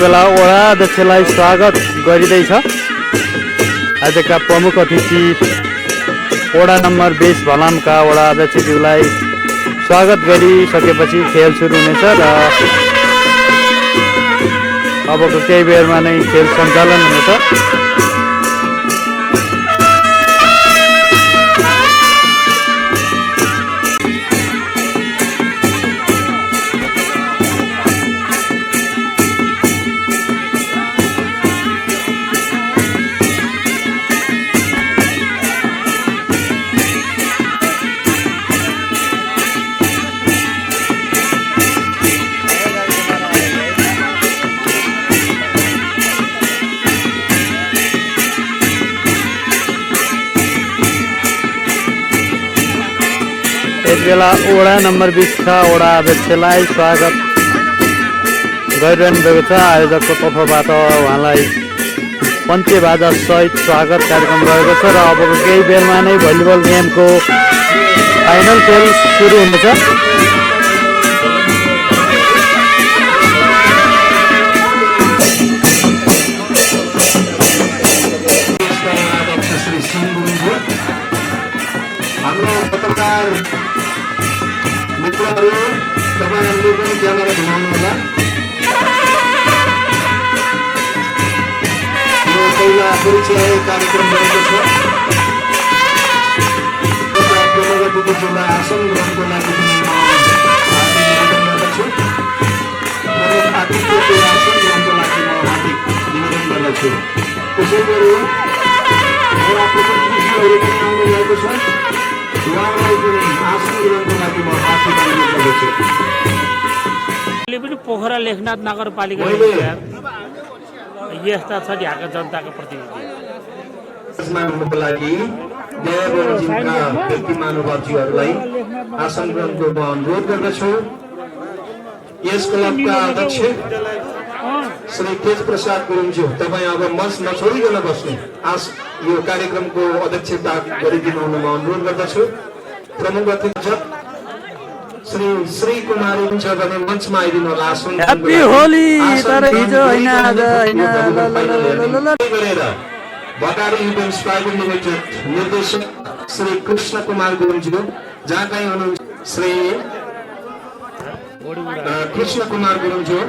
बेला वडा अध्यक्षलाई स्वागत गरिँदैछ। आजका प्रमुख अतिथि वडा नम्बर 20 भलामका वडा अध्यक्षज्यूलाई स्वागत गरिसकेपछि खेल सुरु हुनेछ र अबको केही बेरमा नै खेल सञ्चालन हुनेछ। बेला वडा नम्बर 20 का वडा अध्यक्षलाई स्वागत गरिरहनु भएको छ। आयोजकको तर्फबाट उहाँलाई पञ्चे बाजा सहित स्वागत कार्यक्रम रहेको छ र अबको केही बेरमा नै भलिबल गेमको फाइनल खेल सुरु हुनेछ। मित्रहरू तपाईहरुले पनि क्यामेरा घुमाउनु होला। यो पहिला परिचय कार्यक्रम रहेको छ। प्रगतिको जिल्ला आसन ग्रहणको लागि निवेदन गर्दछु। प्रमुख अतिथिको आसन ग्रहणको लागि म हार्दिक निवेदन गर्दछु। त्यसै गरी मेरा प्रतिनिधिहरू पनि आउनु भएको छ। पोखरा लेखनाथ नगरपालिका यस्ता छ यहाँका जनताको प्रतिनिधिको लागि व्यक्ति महानुभावजीहरूलाई आसन ग्रहणको म अनुरोध गर्दछु। यस क्लबका अध्यक्ष श्री तेज प्रसाद गुरुङज्यू, तपाईँ अब मञ्च नछोडिकन बस्नु यो कार्यक्रमको अध्यक्षता गरिदिनु हुन म अनुरोध गर्दछु। प्रमुख अतिथि श्री श्री कुमारी हुन्छ भने मञ्चमा आइदिनु होला। ह्यापी होली। तर हिजो हैन आज हैन गरेर भटारी इभेन्ट्स प्राइभेट लिमिटेड निर्देशक श्री कृष्ण कुमार गुरुङज्यू जहाँ कहीँ हुनुहुन्छ श्री कृष्ण कुमार गुरुङज्यू।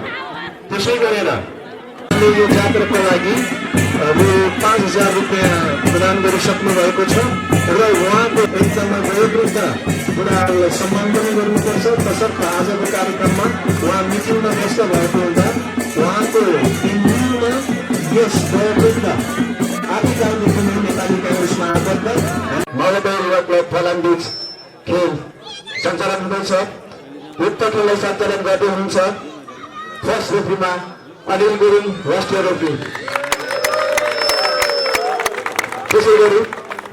त्यसै गरेर यो जात्राको लागि 5000 रुपियाँ प्रदान गरिसक्नु भएको छ र उहाँको एकदमै वयोवृद्ध बुढाहरूलाई सम्मान पनि गर्नुपर्छ। तसर्थ आजको कार्यक्रममा उहाँ मिटिङमा व्यस्त भएको हुँदा उहाँको इन्जिनमा यस वयोवृद्ध आदिकालदेखि नै नेपाली काङ्ग्रेसमा आबद्ध महोदय युवा क्लब फलामबीच खेल सञ्चालन हुँदैछ। उक्त खेललाई सञ्चालन गर्दै हुनुहुन्छ फर्स्ट रेफ्रीमा अनिल गुरुङ राष्ट्रिय रेफ्री। त्यसै गरी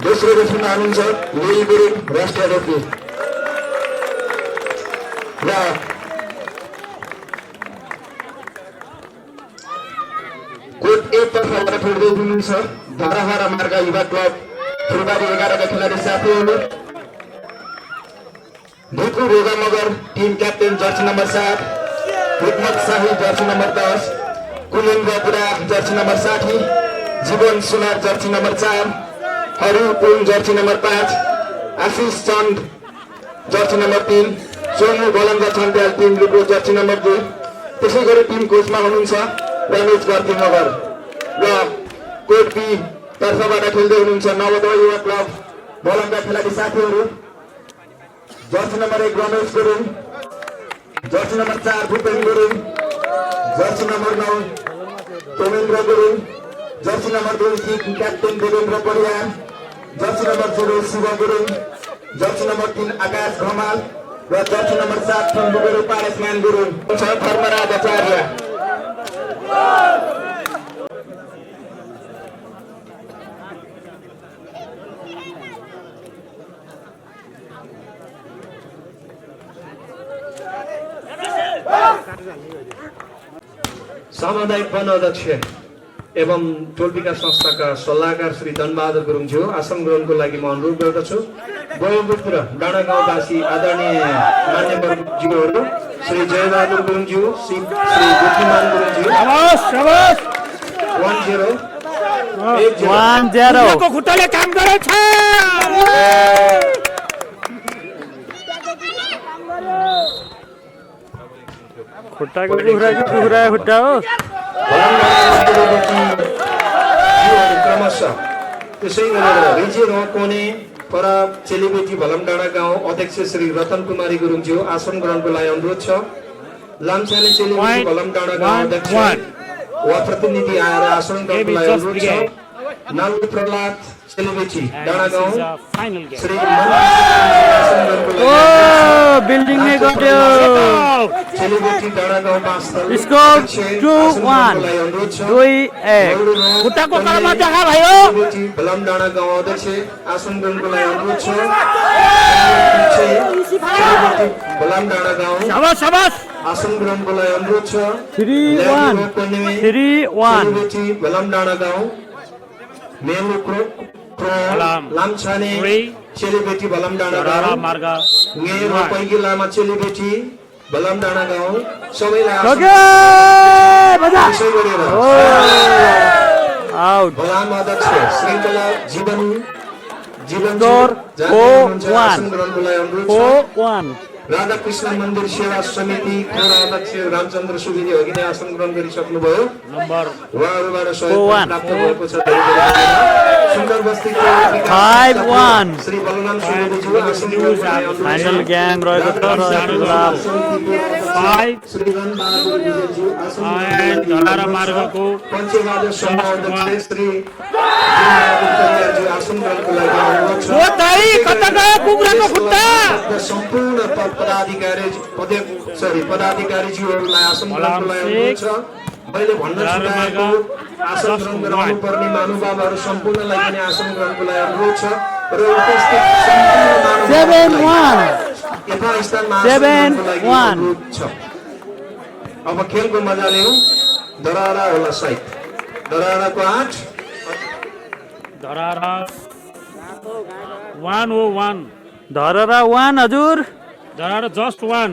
दोस्रो रेफ्रीमा हुनुहुन्छ लिली गुरुङ राष्ट्रिय रेफ्री र कोट ए तर्फबाट खेल्दै हुनुहुन्छ धराहरा मार्ग युवा क्लब फुलबारी 11 का खेलाडी साथीहरू। Dhuku Roka Magar team captain jersey number 7, Hikmat शाही जर्सी नम्बर 10, कुलेन्द्र बुढा जर्सी नम्बर 60, जीवन सुनार Jersey number 4, Haru Pun jersey number 5, Ashish Chand jersey number 3, Somu Baland Chhantyal team लुको जर्सी नम्बर 2। त्यसै गरी टिम कोचमा हुनुहुन्छ रमेश गर्ती मगर र कोट बी तर्फबाट खेल्दै हुनुहुन्छ नवोदय युवा क्लब बलन्दा खेलाडी साथीहरू। Jersey number 1 Ramesh Gurung, jersey number 4 Bhupen Gurung, jersey number 9 Tomendra Gurung, jersey number 2 team captain Devendra Pariyar, jersey number 0 Shiv Gurung, jersey number 3 Akash Dhamal र जर्सी नम्बर 7 टिम बुगेरो पारसमान गुरुङ छ धर्मराज आचार्य। सामुदायिक वन अध्यक्ष एवं टोल विकास संस्थाका सल्लाहकार श्री धनबहादुर गुरुङज्यू आसन ग्रहणको लागि म अनुरोध गर्दछु। गोयलपुर डाँडा गाउँवासी आदरणीय मान्यवरज्यूहरू श्री जयबहादुर गुरुङज्यू, श्री बुद्धिमान गुरुङज्यू 1-0 को खुट्टाले काम गरेछ। खुट्टाको कुखुरा खुट्टा हो। क्रमशः त्यसै गरेर रिजे कोने परा चेलीबेटी भलम डाँडा गाउँ अध्यक्ष श्री रतन कुमारी गुरुङज्यू आसन ग्रहणको लागि अनुरोध छ। लामछाने चेलीबेटी भलम डाँडा गाउँ अध्यक्ष वा प्रतिनिधि आएर आसन ग्रहणको लागि अनुरोध छ। नालु प्रहलाद चेलीबेटी डाँडा गाउँ श्री बिल्डिङ नै गयो। चेलीबेटी डाँडा गाउँ पाँचथल स्कोर 2-1 2-1 खुट्टाको करमा देखा भयो। चेलीबेटी भलम डाँडा गाउँ अध्यक्ष आसन ग्रहणको लागि अनुरोध छ। चेलीबेटी भलम डाँडा गाउँ शाबास आसन ग्रहणको लागि अनुरोध छ। 3-1 चेलीबेटी भलम डाँडा गाउँ मेलु लामछाने चेलीबेटी भलम डाँडा गाउँ मेरो पैगी लामा चेलीबेटी भलम डाँडा गाउँ सबैलाई त्यसै गरेर आउट। भलाम अध्यक्ष श्रृङ्खला जीवन स्कोर 4-1 ग्रहणको लागि अनुरोध छ। 4-1 राधाकृष्ण मन्दिर सेवा समिति खोरा अध्यक्ष रामचन्द्र सुवेदी अघि आसन ग्रहण गरिसक्नुभयो। उहाँहरूबाट सहयोग प्राप्त भएको छ। सुन्दर बस्तीको 5-1 श्री बलराम सुवेदीज्यू आसन ग्रहणको लागि अनुरोध छ। फाइनल ग्याङ रहेको छ र श्री धनबहादुर विजयज्यू आसन धलारा मार्गको पञ्चबहादुर समूह अध्यक्ष श्री जयबहादुर कन्याज्यू आसन ग्रहणको लागि अनुरोध छ। ओ दाइ कता गयो कुखुराको खुट्टा। सम्पूर्ण पदाधिकारीज्यूहरूलाई आसन ग्रहणको लागि अनुरोध छ। मैले भन्न छुटाएको आसन ग्रहण गराउनु पर्ने महानुभावहरू सम्पूर्णलाई पनि आसन ग्रहणको लागि अनुरोध छ र उपस्थित सम्पूर्ण 7-1 यथास्थानमा आसन ग्रहणको लागि अनुरोध छ। अब खेलको मजा लिउँ। धरारा होला साइड धराराको 8 धरारा 101 धररा 1 हजुर। धरारा जस्ट 1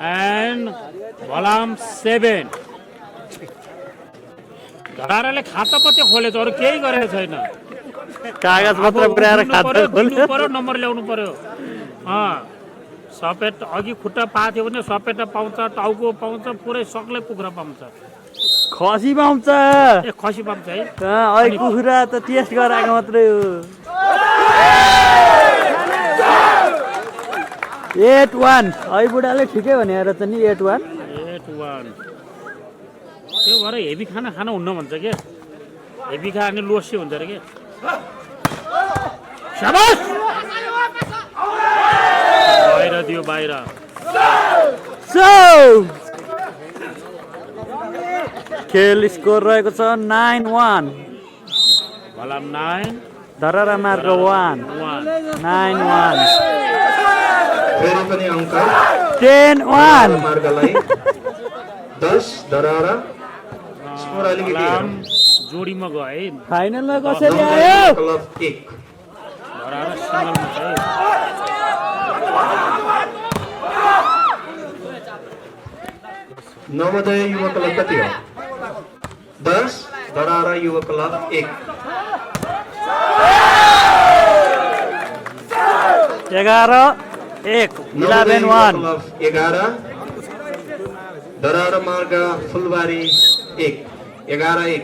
एन्ड भलाम 7। धराराले खाता पत्ते खोलेछ, अरू केही गरेको छैन। कागज पत्र पुर्याएर खाता खोल्यो। पर्यो नम्बर ल्याउनु पर्यो। सपेट अघि खुट्टा पाथ्यो भने सपेटा पाउँछ, टाउको पाउँछ, पुरै सक्लै कुखुरा पाउँछ। खसी पाउँछ। ए खसी पाउँछ है। अहिले कुखुरा त टेस्ट गराएको मात्रै हो। 8-1 अहिले बुढाले ठिकै भनेर त नि 8-1 त्यो भएर हेभी खाना खान हुन्न भन्छ क्या। हेभी खायो भने लोसे हुन्छ अरे क्या। शाबास बाहिर दियो बाहिर। खेल स्कोर रहेको छ 9-1 भलाम 9 धररा मार्ग 1 9-1 फेरि पनि अङ्क 10-1 मार्गलाई 10 धरारा स्कोर अलिकति भलाम जोडीमा गयो है। फाइनलमा कसरी आयो? क्लब 1 धरारा सिङ्गलमा छ है। नवोदय युवा क्लब कति हो? 10 धरारा युवा क्लब 1 11-1 11-1 11 धरारा मार्ग फुलबारी 1 11-1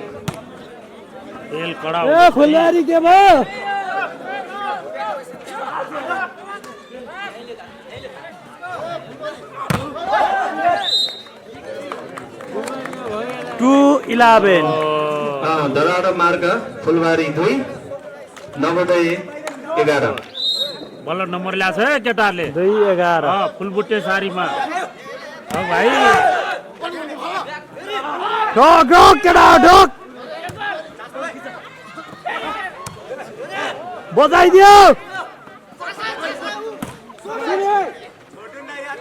खेल कडा ए फुलबारी के भयो? टू 11 धरारा मार्ग फुलबारी 2 नवोदय 11 बल्ल नम्बर ल्याछ है केटाहरूले। 2-11 फुलबुट्टे सारीमा भाइ ढोक ढोक केटा ढोक बजाइदियो।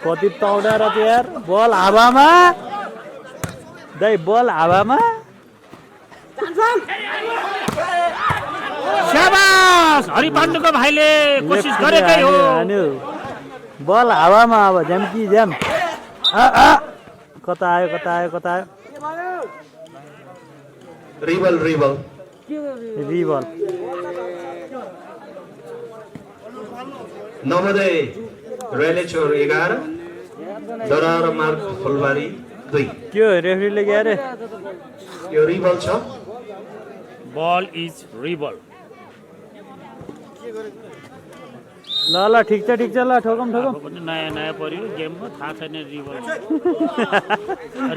कति तौडा र यार बल हावामा दाइ बल हावामा शाबास हरिपाण्डुको भाइले कोसिस गरेकै हो बल हावामा अब झ्याम्की झ्याम कता आयो रिबल रिबल नवोदय रेलेचोर 11 दरार मार्ग फुलबारी 2 के हो रेफ्रीले के अरे यो रिबल छ बल इज रिबल ल ठिक छ ल ठोकम अब पनि नयाँ पर्यो गेममा थाहा छैन रिबल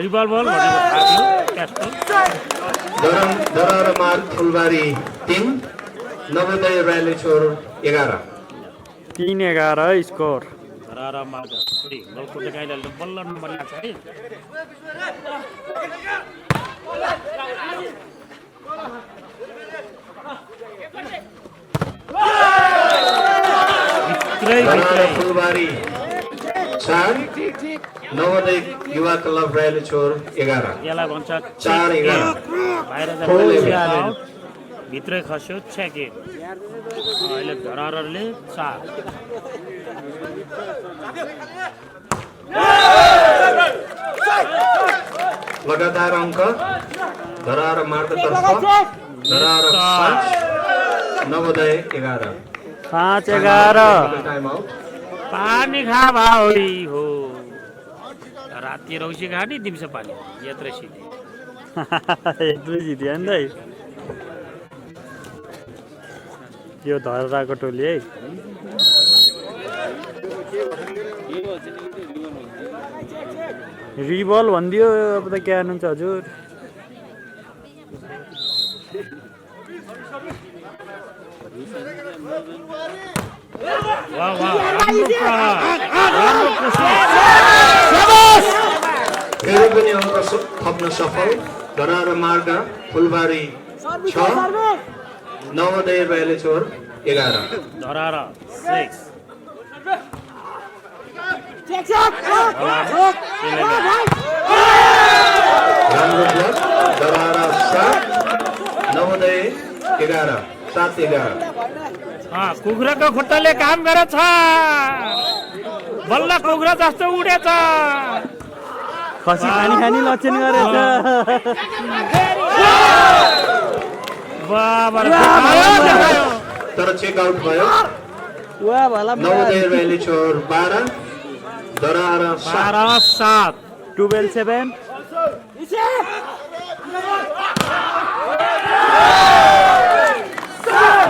रिबल बल भनेको थाहा थियो क्यास्टल दरार मार्ग फुलबारी 3 नवोदय रेलेचोर 11 3-11 स्कोर धरारा मार्ग गलकोटे गाईले बल्ल नम्बर लाग्छ है दरार फुलबारी 4 नवोदय युवा क्लब रेलेचोर 11 यसलाई भन्छ 4-11 बाहिर भित्रै खस्यो छ्याके अहिले धरारले 4 लगातार अङ्क धरार मार्गतर्फ धरार 5 नवोदय 11 5-11 टाइम आउट पानी खा भाउडी हो राति रौसी खाने दिउँसो पानी यत्रै सिधै यत्रै जित्यो नि त यो धराको टोली है रिबल भनिदियो अब त के हाल्नुहुन्छ हजुर वाह राम्रो फेरि पनि अङ्क थप्न सफल धरार मार्ग फुलबारी 6 नवोदय रेलेचोर 11 धरारा 6 राम्रो ब्लक धरार 7 नवोदय 11 7-11 कुखुराको खुट्टाले काम गरेछ बल्ल कुखुरा जस्तो उडेछ खसी खानी लक्षण गरेछ तर चेक आउट भयो वाह भला नवोदय रेलेचोर 12 धरार 7 12-7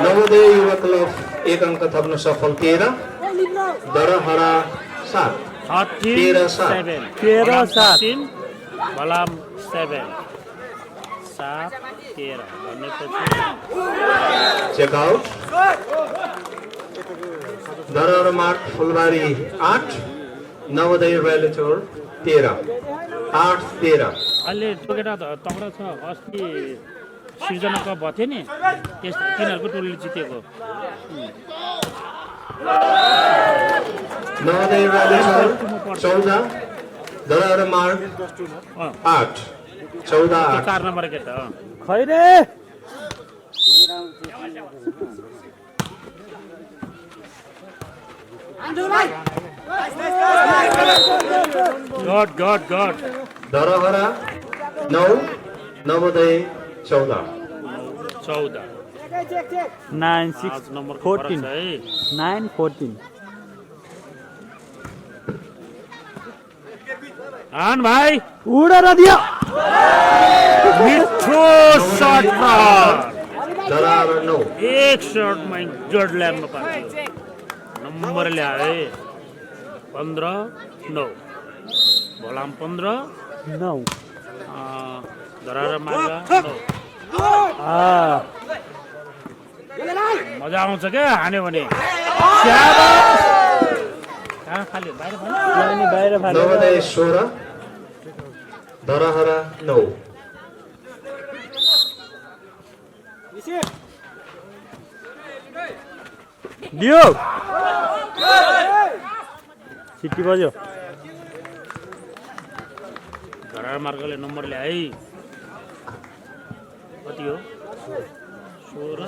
नवोदय युवा क्लब 1 अङ्क थप्न सफल 13 दरहरा 7 13-7 बलाम 7 7-13 भनेपछि चेक आउट दरहर मार्ग फुलबारी 8 नवोदय रेलेचोर 13 8-13 अहिले टोकेटा तगडा छ अस्ति सिर्जना कप भएको थियो नि तिनीहरूको टोलीले जितेको नवोदय रेलेचोर 14 दरहर मार्ग 8 14-8 4 नम्बर केटा खै रे गड दरहरा 9 नवोदय 14 9-6-14 9-14 आन भाइ उडेर दियो मिठो शट दरहर 9 एक शटमा जड ल्याम्डमा पार्यो नम्बर ल्याए 15-9 भोलाम 15-9 धरारा मार्ग 9 मजा आउँछ क्या हान्यो भने कहाँ खाली बाहिर नवोदय 16 दरहरा 9 दियो सिटी बज्यो धरारा मार्गले नम्बर ल्याए कति हो 16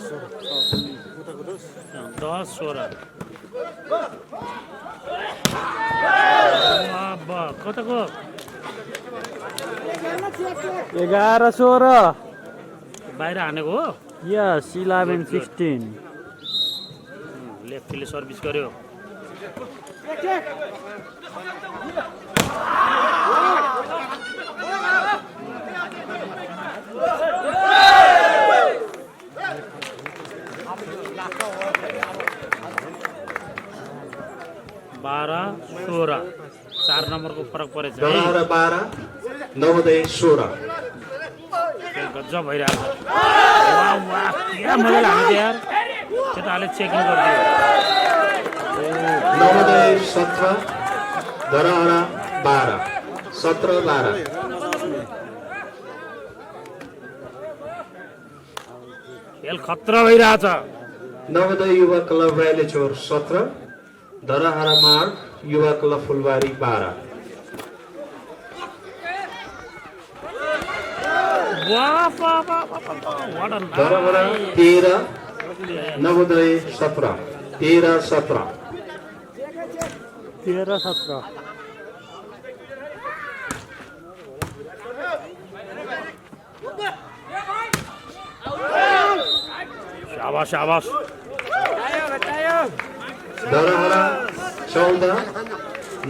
10 16 कताको 11 16 बाहिर हानेको हो यस 11 16 लेफ्टीले सर्भिस गर्यो बाह्र 16 4 नम्बरको फरक परेछ है 12 नवोदय 16 गजब भइरहेको छ वाह वाह क्या मजाले हान्छ यार केटाले चेकिङ गरिदियो नवोदय 17 धरहरा 12 17 12 खेल खतरा भइरहेछ नवोदय युवा क्लब राइलेचोर 17 धरहरा मार्ग युवा क्लब फुलबारी 12 वाह वाह वाह वाह धरहरा 13 नवोदय 17 13 17 13 17 शाबाश शाबाश धरहरा 14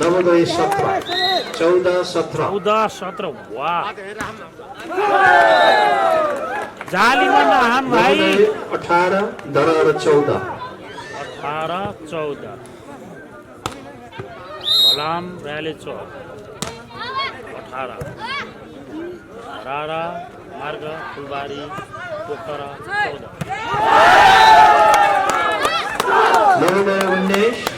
नवोदय 17 14 17 14 17 वाह जालीमा नहान भाइ नवोदय 18 धरहरा 14 18 14 फलाम राले चौक 18 रारा मार्ग फुलबारी पोखरा 14 नवोदय 19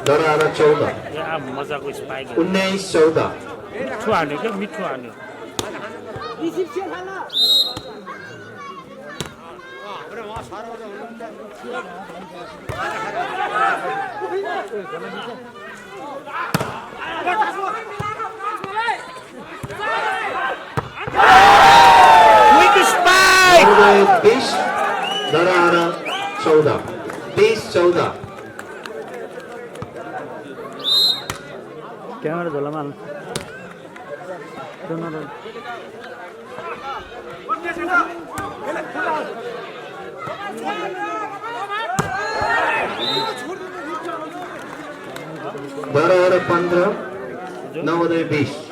धरहरा 14 या मजाको स्पाइक 19 14 मिठो हान्यो क्या मिठो हान्यो quick spike Navodaya 20 Dharahara 14 20 14 camera झोलामा हाल्नु Dharahara 15 Navodaya 20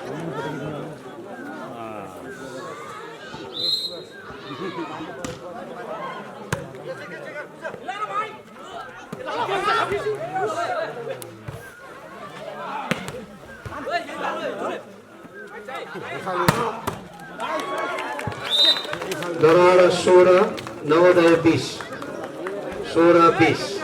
Dharahara 16 Navodaya 20 16 20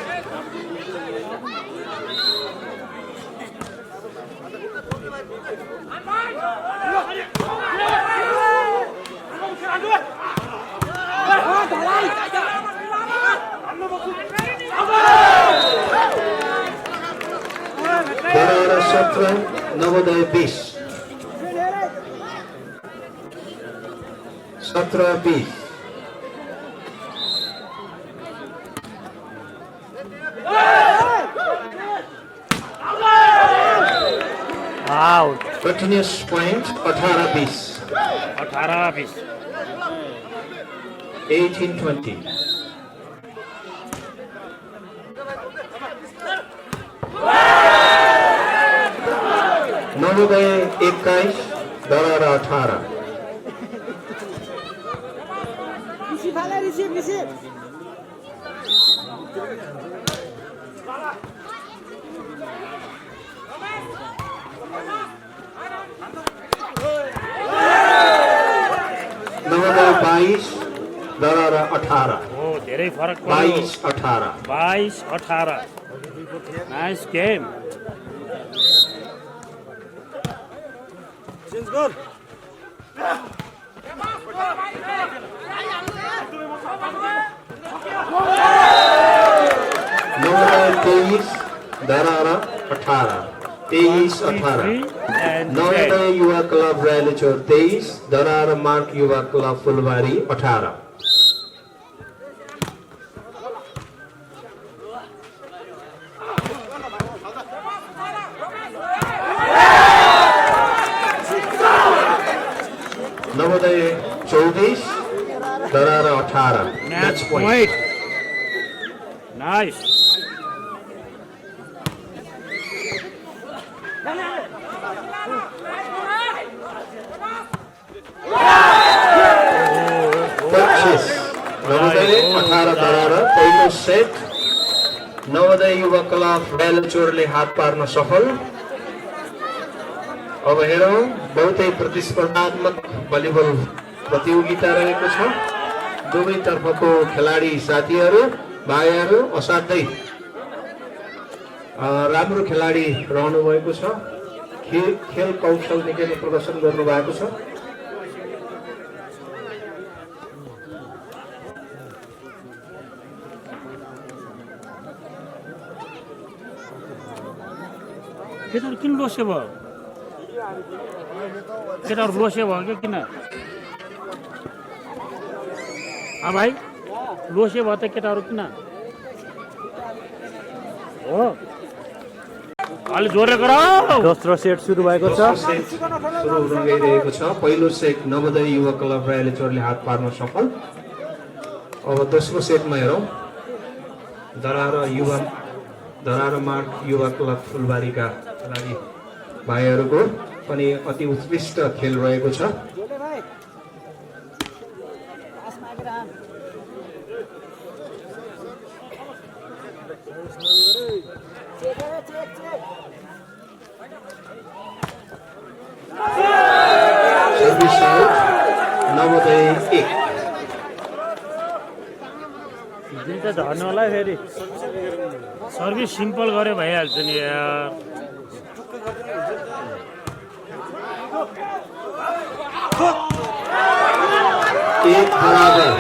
Dharahara 17 Navodaya 20 17 20 out continuous point 18 20 18 20 18 20 Navodaya 21 Dharahara 18 Navodaya 22 Dharahara 18 हो धेरै फरक पर्यो 22 18 22 18 nice game Navodaya 23 Dharahara 18 23 18 Navodaya Yuva club राइलेचोर 23 Dharahara मार्ग युवा क्लब फुलबारी 18 point. Wait. Nice. पच्चीस नवोदय 18-12 पहिलो सेट नवोदय युवा क्लब बेलचोरले हात पार्न सफल। अब हेरौँ बहुतै प्रतिस्पर्धात्मक भलिबल प्रतियोगिता रहेको छ। दुवैतर्फको खेलाडी साथीहरू भाइहरू असाध्यै राम्रो खेलाडी रहनु भएको छ। खेल कौशल निकै नै प्रदर्शन गर्नु भएको छ। केटाहरू किन लोसे भयो? केटाहरू लोसे भयो कि किन? भाइ लोसे भयो त केटाहरू किन? हो अलि जोडले गर। दोस्रो सेट सुरु भएको छ। दोस्रो सेट सुरु हुन गइरहेको छ। पहिलो सेट नवोदय युवा क्लब बेलचोरले हात पार्न सफल। अब दोस्रो सेटमा हेरौँ धरार मार्ग युवा क्लब फुलबारीका खेलाडी भाइहरूको पनि अति उत्कृष्ट खेल रहेको छ। Service out Navodaya 1। दिन्छ झर्नु होला फेरि। सर्भिस सिम्पल गरे भइहाल्छ नि यार। एक बराबर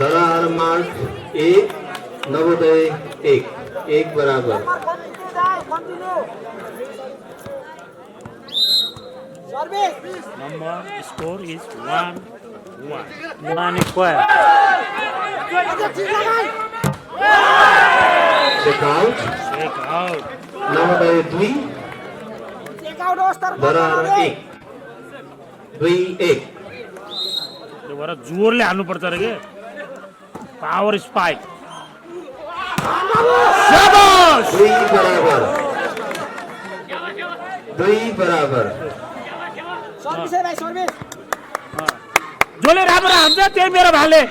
धरार मार्ग 1 नवोदय 1 बराबर। Number score is 1-1. नानी square. Check out Check out. Navodaya 2 धरार 1 2-1। त्यो भएर जोरले हाल्नुपर्छ रे के पावर स्पाइक। शाबाश 2 बराबर। जोले राम्रो हान्छ त्यही मेरो भाले।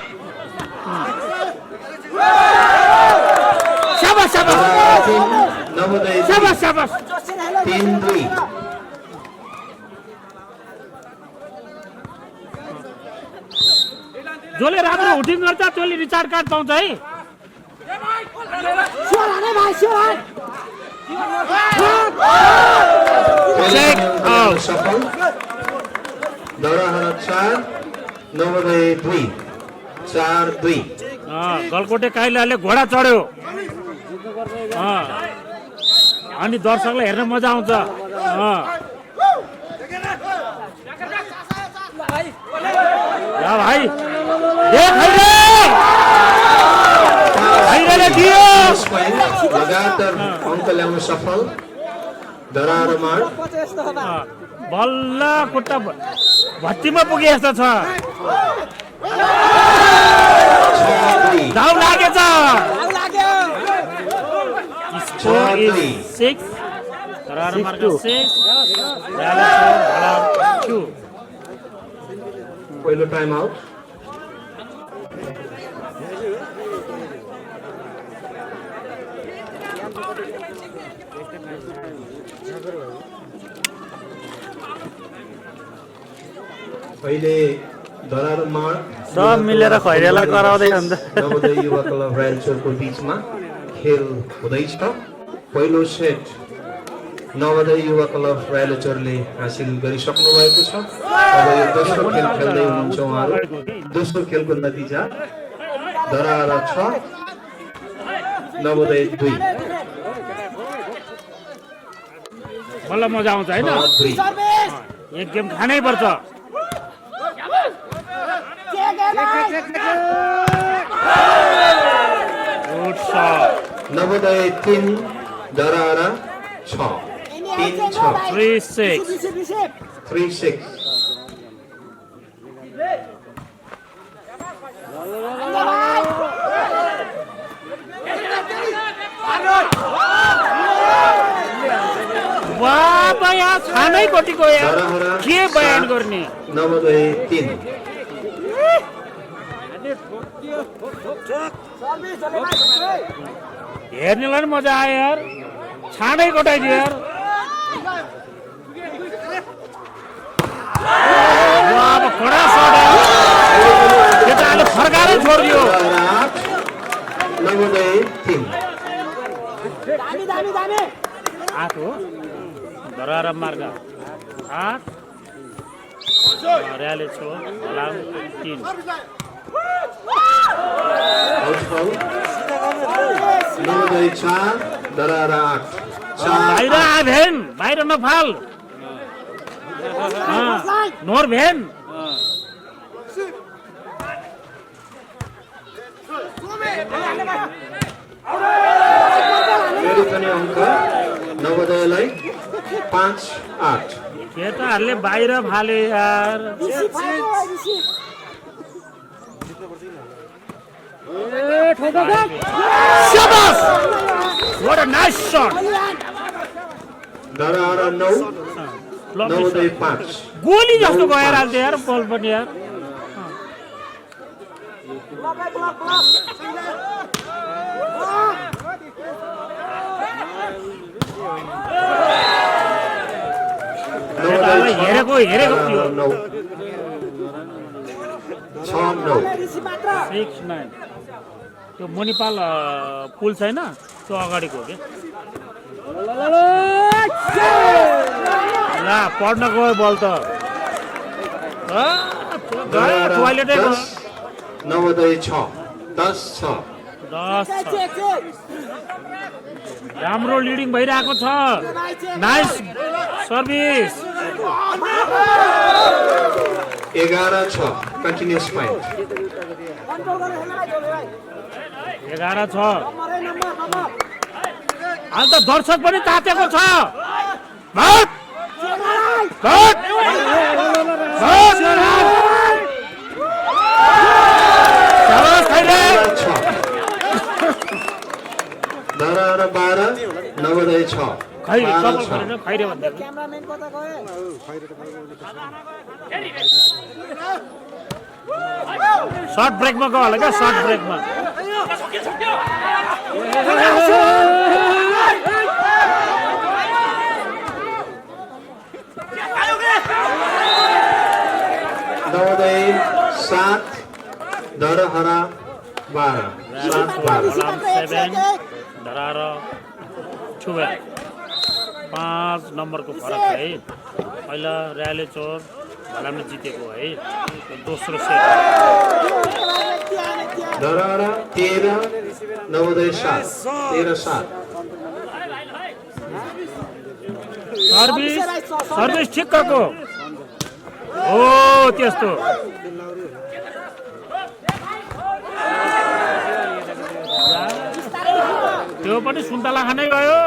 शाबाश शाबाश धरार 3 नवोदय 2 शाबाश शाबाश। 3-2। जोले राम्रो हुटिङ गर्छ त्यसले रिचार्ज कार्ड पाउँछ है। Check out. सफल। धराहरा 4 नवोदय 2 4-2। गलकोटे काइलाले घोडा चढ्यो। अनि दर्शकलाई हेर्न मजा आउँछ। या भाइ देख हैरे दियो। लगातार अङ्क ल्याउन सफल धरार मार्ग। बल्ल खुट्टा भत्तीमा पुगे जस्तो छ। 6-2। दाउ लागेछ। Score is 6. Terara marka 6. Bellator Bhalar 2. पहिलो टाइम आउट। अहिले धरार मार्ग सब मिलेर खैरेला कराउँदै हुन्छ। नवोदय युवा क्लब बेलचोरको बीचमा खेल हुँदैछ। पहिलो सेट नवोदय युवा क्लब बेलचोरले हासिल गरिसक्नु भएको छ। अब यो दोस्रो खेल खेल्दै हुनुहुन्छ उहाँहरू। दोस्रो खेलको नतिजा धरार 6 नवोदय 2। बल्ल मजा आउँछ हैन। 6-3। एक गेम खानै पर्छ। Good shot. नवोदय 3 धरारा 6 3-6 3-6 3-6। त यहाँ छानै कोटीको यार धरहरा के बयान 7, गर्ने नवोदय 3। हेर्नेलाई पनि मजा आयो यार छानै कोटाइदियो यार अब कडा सट केटाले फर्कारै छोडिदियो धरहरा 8, नवोदय 3। आठ हो धरारा मार्ग 8 र्याली छो लाम 3 आउट फाउल। नवोदय 4, धरहरा 8। बाहिर आ भेन बाहिर नफाल नोर भेन फेरि पनि अङ्क नवोदयलाई 5-8। केटाहरूले बाहिर फाले यार शाबास what a nice shot Dharahara 9, Navodaya 5। गोली जस्तो गएर हाल्थ्यो यार बल पनि यार केटालाई हेरेको थियो 9, 6-9। 6-9 त्यो मुनिपाल पुल छैन त्यो अगाडिको हो कि ला पढ्न गयो बल त टोइलेटै गयो नवोदय 6, 10-6। 10 राम्रो लिडिङ भइरहेको छ नाइस सर्भिस 11-6 कन्टिन्युस पोइन्ट। 11-6 हाल त दर्शक पनि तातेको छ भट! भट! भट! शाबास खैरे! धरहरा 12, नवोदय 6। खैरे 12-6। कपाल खैरे खैरे भन्दै सर्ट ब्रेकमा गयो होला क्या सर्ट ब्रेकमा नवोदय 7, धरहरा 12। 7-12। धराएर 5 नम्बरको फरक है पहिला र्याली चोर भलामले जितेको है दोस्रो सेट धरहरा 13, नवोदय 7। 13-7। सर्भिस ठिक्कको हो त्यस्तो त्यो पनि सुन्तला खानै गयो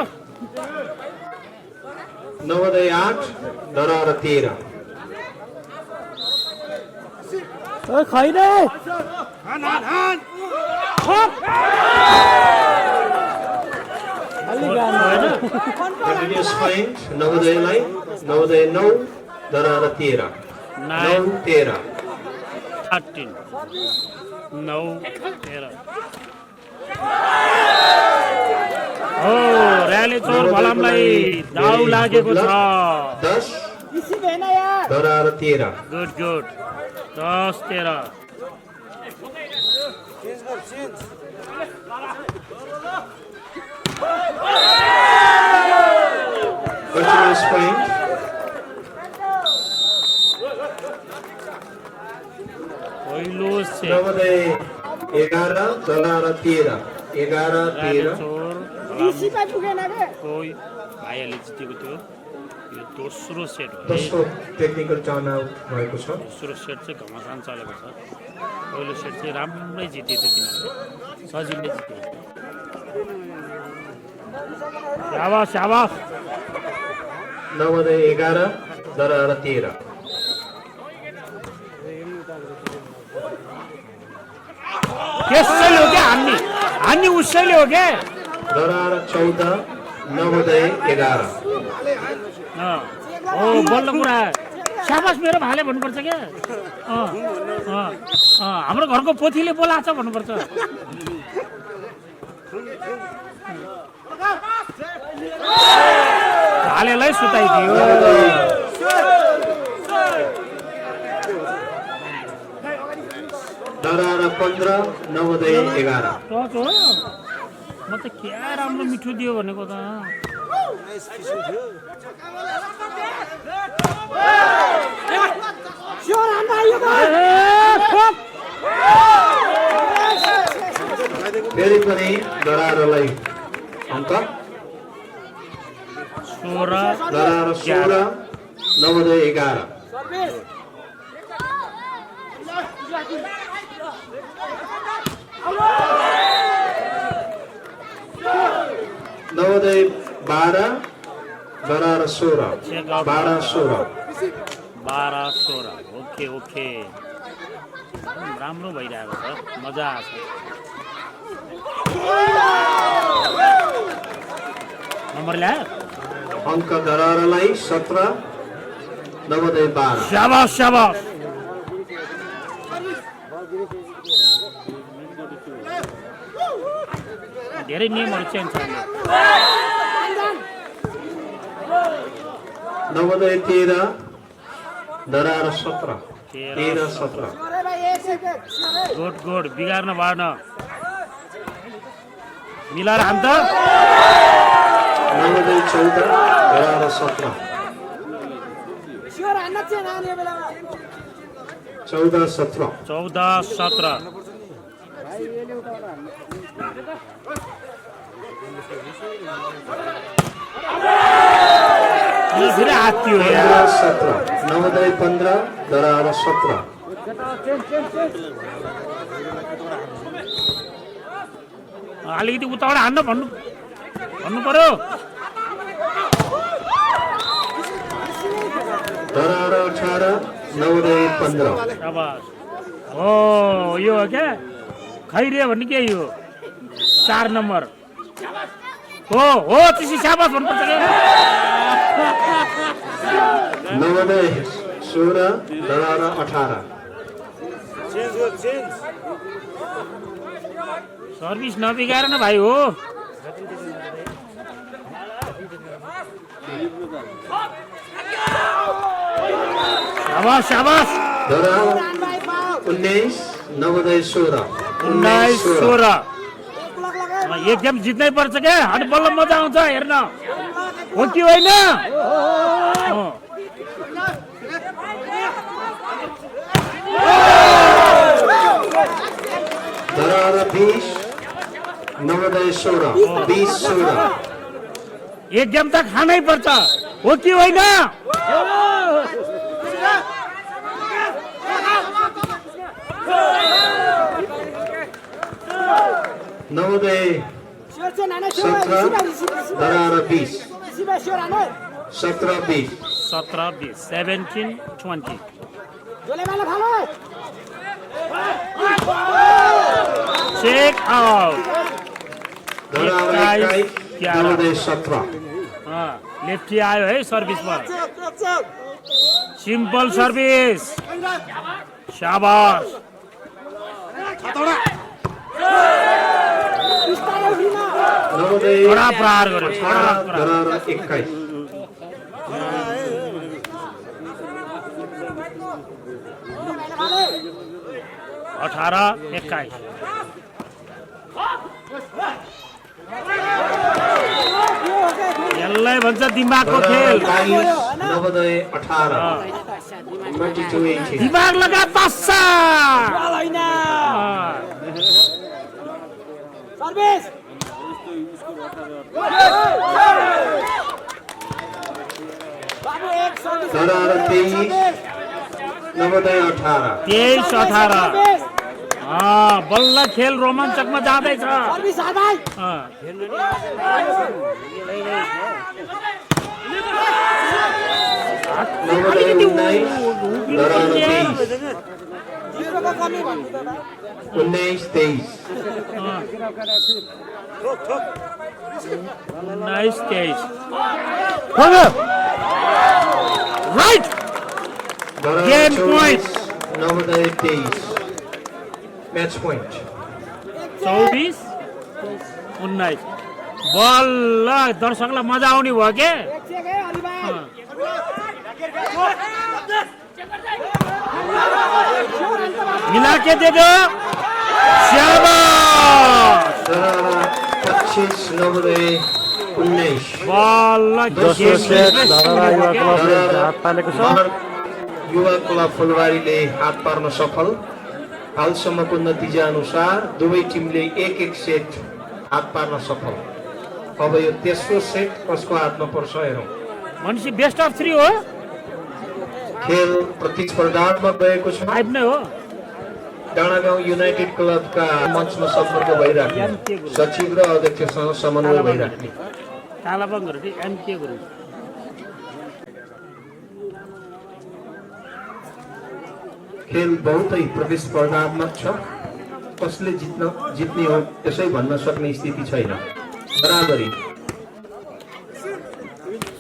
नवोदय 8, धरहरा 13। खैरे कन्टिन्युस पोइन्ट नवोदयलाई। नवोदय 9, धरहरा 13। 9-13। 13 9-13 हो र्याली चोर भलामलाई दाउ लागेको छ 10, Dharahara 13। Good good 10-13 continuous point पहिलो सेट नवोदय 11, धरहरा 13। 11-13। चोर कोही भाइहरूले जितेको थियो यो दोस्रो सेट हो है दोस्रो टेक्निकल टर्न आउट भएको छ। दोस्रो सेट चाहिँ घमासान चलेको छ पहिलो सेट चाहिँ राम्रै जितेको थियो तिनीहरूले सजिलै जिते स्याबास स्याबास नवोदय 11, धरहरा 13। त्यसैले हो क्या हान्ने उसैले हो क्या धरहरा 14, नवोदय 11 हो बल्ल कुरा साबास मेरो भाले भन्नुपर्छ क्या हाम्रो घरको पोथीले बोलाछ भन्नुपर्छ भालेलाई सुताइदियो दरारा 15 नवोदय 11 टच हो म त क्या राम्रो मिठो दियो भनेको त फेरि पनि दरारालाई अङ्क 16 दरारा 16 नवोदय 11 नवोदय 12 दरारा 16 12 16 ओके ओके राम्रो भइरहेको छ मजा आछ नम्बर ल्यायो अङ्क दरारालाई 17 नवोदय 12 शाबास शाबास धेरै नियमहरू चेन्ज छ नवोदय 13 दरारा 17 13 17 गुड बिगार्न भएन मिलाएर हाम त नवोदय 14 दरारा 17 14 17 14-17 फेरि हात थियो 17 नवोदय 15 दरारा 17 अलिकति उताबाट हान्न भन्नु पर्यो दरारा 18 नवोदय 15 शाबास हो यो हो क्या खैरे भन्ने के यो 4 नम्बर हो त्यसै शाबास भन्नुपर्छ क्या नवोदय 16 दरारा 18 सर्भिस नबिगाएर न भाइ हो शाबास दरारा 19 नवोदय 16 19-16 एक गेम जित्नै पर्छ क्या अनि बल्ल मजा आउँछ हेर्न हो कि होइन दरारा 20 नवोदय 16 20-16 एक गेम त खानै पर्छ हो कि होइन Navodaya 17 Dharahara 20 17-20 17-20 check out Dharahara 21 Navodaya 17 lefty आयो है सर्भिसमा सिम्पल सर्भिस शाबास नवोदय कडा प्रहार गर्यो 18 दरारा 21 18-21 यसलाई भन्छ दिमागको खेल नवोदय 18 22-18 दिमाग लगा तस्सा सर्भिस बाबु एक सर्भिस दरारा 23 नवोदय 18 23-18 बल्ल खेल रोमाञ्चकमा जाँदैछ सर्भिस हात भाइ नवोदय 19 दरारा 23 जिरोको कमी भन्नु त भाइ 19-23 19-23 right Game point. Navodaya 23 match point 24-19 बल्ल दर्शकलाई मजा आउने भयो के एक चेक है अली भाई मिला के दे दो शाबाश 25 नवोदय 19 बल्ल दोस्रो सेट धरहरा युवा क्लबले हात पालेको छ युवा क्लब फुलबारीले हात पार्न सफल हालसम्मको नतिजा अनुसार दुवै टिमले एक सेट हात पार्न सफल अब यो तेस्रो सेट कसको हातमा पर्छ हेरौँ भनेपछि बेस्ट अफ 3 हो खेल प्रतिस्पर्धात्मक गएको छ 5 नै हो डाँडागाउँ युनाइटेड क्लबका मञ्चमा सम्पर्क भइराख्ने सचिव र अध्यक्षसँग समन्वय भइराख्ने तालाबङ्गहरू एमके गुरु खेल बहुतै प्रतिस्पर्धात्मक छ कसले जित्ने हो त्यसै भन्न सक्ने स्थिति छैन बराबरी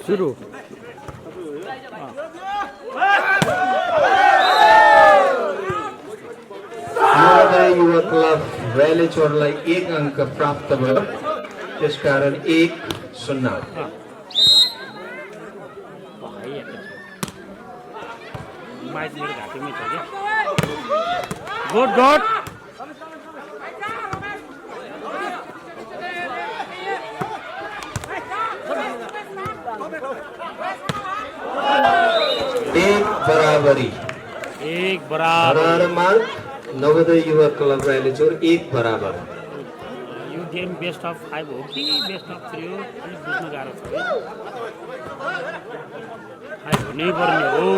सुरु नवोदय युवा क्लब भ्यालेचोरलाई 1 अङ्क प्राप्त भयो त्यसकारण 1-0 मैच मेरो घाँटीमै छ कि गुड गुड बराबरी एक बराबर मार्क नवोदय युवा क्लब भ्यालेचोर 1 बराबर यो गेम बेस्ट अफ 5 हो कि बेस्ट अफ 3 हो अलिक बुझ्न गाह्रो छ है हुनै पर्ने हो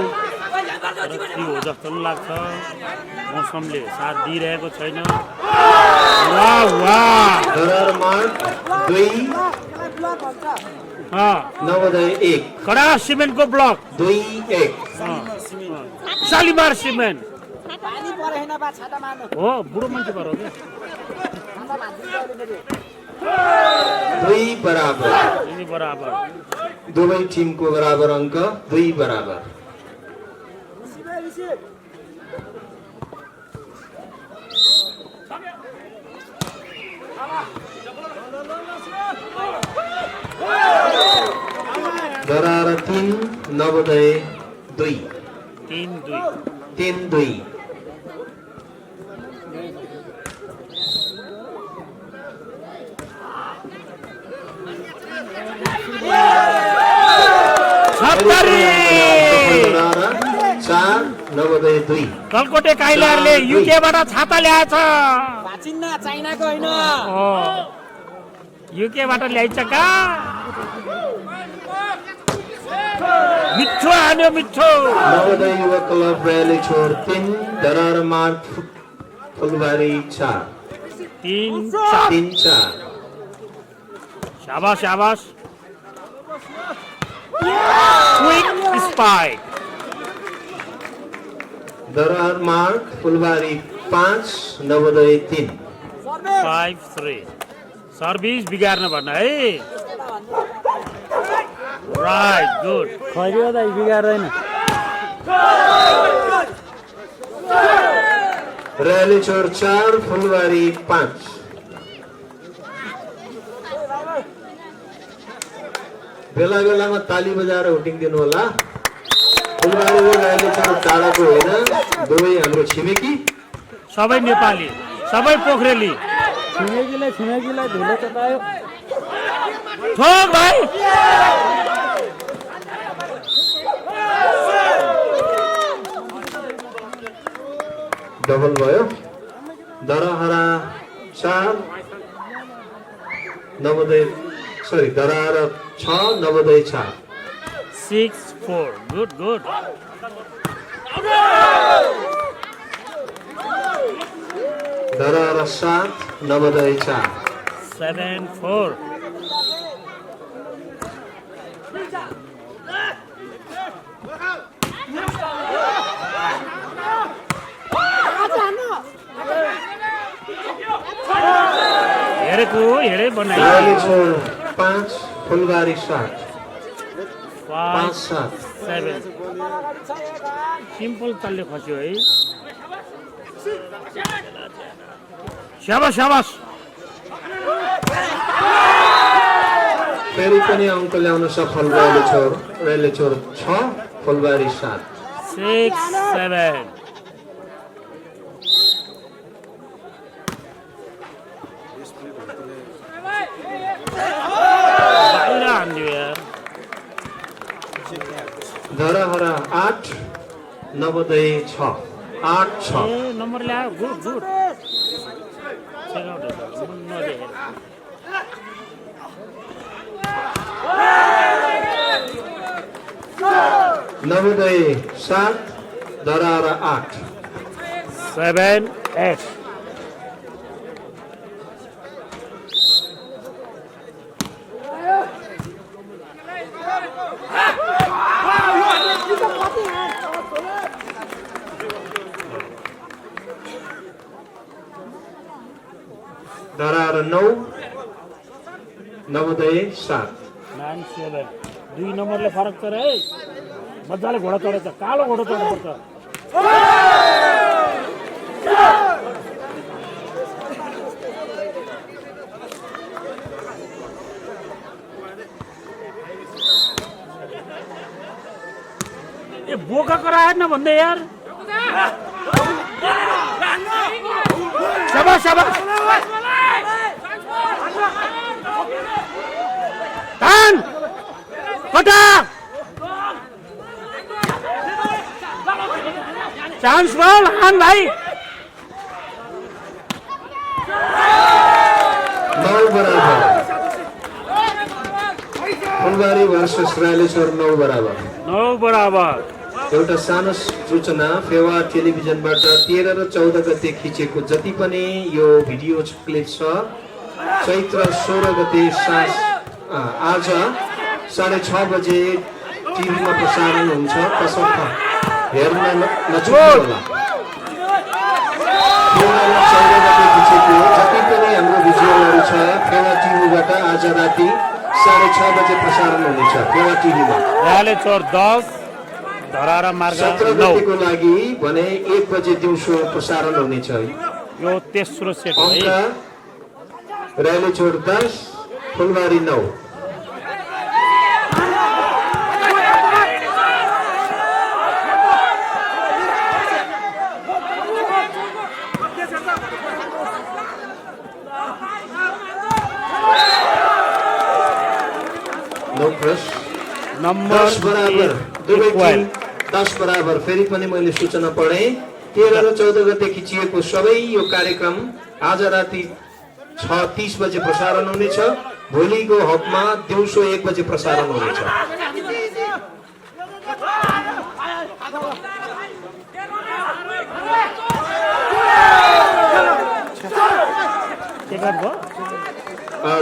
तर 3 हो जस्तो पनि लाग्छ मौसमले साथ दिइरहेको छैन वाह वाह मार्क 2 नवोदय 1 कडा सिमेन्टको ब्लक 2-1 शालिमार सिमेन्ट पानी परेन बा छाता मार्नु हो बुढो मान्छे पर हो क्या छाता भाँच्दिन्छ अलिकति 2 बराबर यिनी बराबर दुवै टिमको बराबर अङ्क 2 बराबर दरार 3 नवोदय 2 3-2 4 नवोदय 2 कलकोटे काइलारले युकेबाट छाता ल्याएछ भाँचिन्न चाइनाको होइन युकेबाट ल्याइन्छ का मिठो हान्यो मिठो नवोदय युवा क्लब भ्यालेचोर 3 दरार मार्क फुलबारी 4 3-4 शाबाश शाबाश क्विक स्पाइक दरार मार्क फुलबारी 5 नवोदय 3 5-3 सर्भिस बिगार्न भन्न है राइट गुड खरियो दाइ बिगार्दैन भ्यालेचोर 4 फुलबारी 5 बेला बेलामा ताली बजाएर हुटिङ दिनु होला फुलबारी र भ्यालेचोर टाढाको होइन दुवै हाम्रो छिमेकी सबै नेपाली सबै पोखरेली छिमेकीलाई धुलो चटायो ठोक भाइ डबल भयो दरहरा 4 नवोदय दरार 6 नवोदय 4 6-4 गुड गुड दरार 7 नवोदय 4 7-4 हेरेको हेरे बनाइ भ्यालेचोर 5 फुलबारी 7 5 5-7 7 सिम्पल तल्ले खस्यो है शाबास शाबास फेरि पनि अङ्क ल्याउन सफल रेलेचोर 6 फुलबारी 7 6 7 बाहिर हान्दियो यार धरहरा 8 नवोदय 6 8-6 ए नम्बर ल्यायो गुड गुड नदेखेर नवोदय 7 धरहरा 8 7 8 धरहरा 9 नवोदय 7 9 7 दुई नम्बरले फरक छ रे मजाले घोडा चढेछ कालो घोडा चढ्नुपर्छ ए बोका कराएन भन्दै यार शाबास शाबास तान कटा चांस बॉल हान भाई 9 बराबर फुलबारी वर्सेस रायलेश्वर 9 बराबर 9 बराबर एउटा सानो सूचना फेवा टेलिभिजनबाट 13 र 14 गते खिचेको जति पनि यो भिडियो क्लिप छ चैत्र 16 गते आज 6:30 बजे टिभीमा प्रसारण हुन्छ तसर्थ हेर्न नछुट्नुहोला। फेब्रुअरी 14 गते खिचेको जति पनि हाम्रो भिडियोहरू छ फेवा टिभीबाट आज राति 6:30 बजे प्रसारण हुनेछ फेवा टिभीमा। रायलेश्वर 10 धरारा मार्ग 17 9 गतेको लागि भने 1 बजे दिउँसो प्रसारण हुनेछ। यो तेस्रो सेट हो अङ्क है रायलेश्वर 10 फुलबारी 9 नम्बर 10 बराबर दुवै टिम 10 बराबर। फेरि पनि मैले सूचना पढे 13 र 14 गते खिचिएको सबै यो कार्यक्रम आज राति 6:30 बजे प्रसारण हुनेछ। भोलिको हकमा दिउँसो 1 बजे प्रसारण हुनेछ।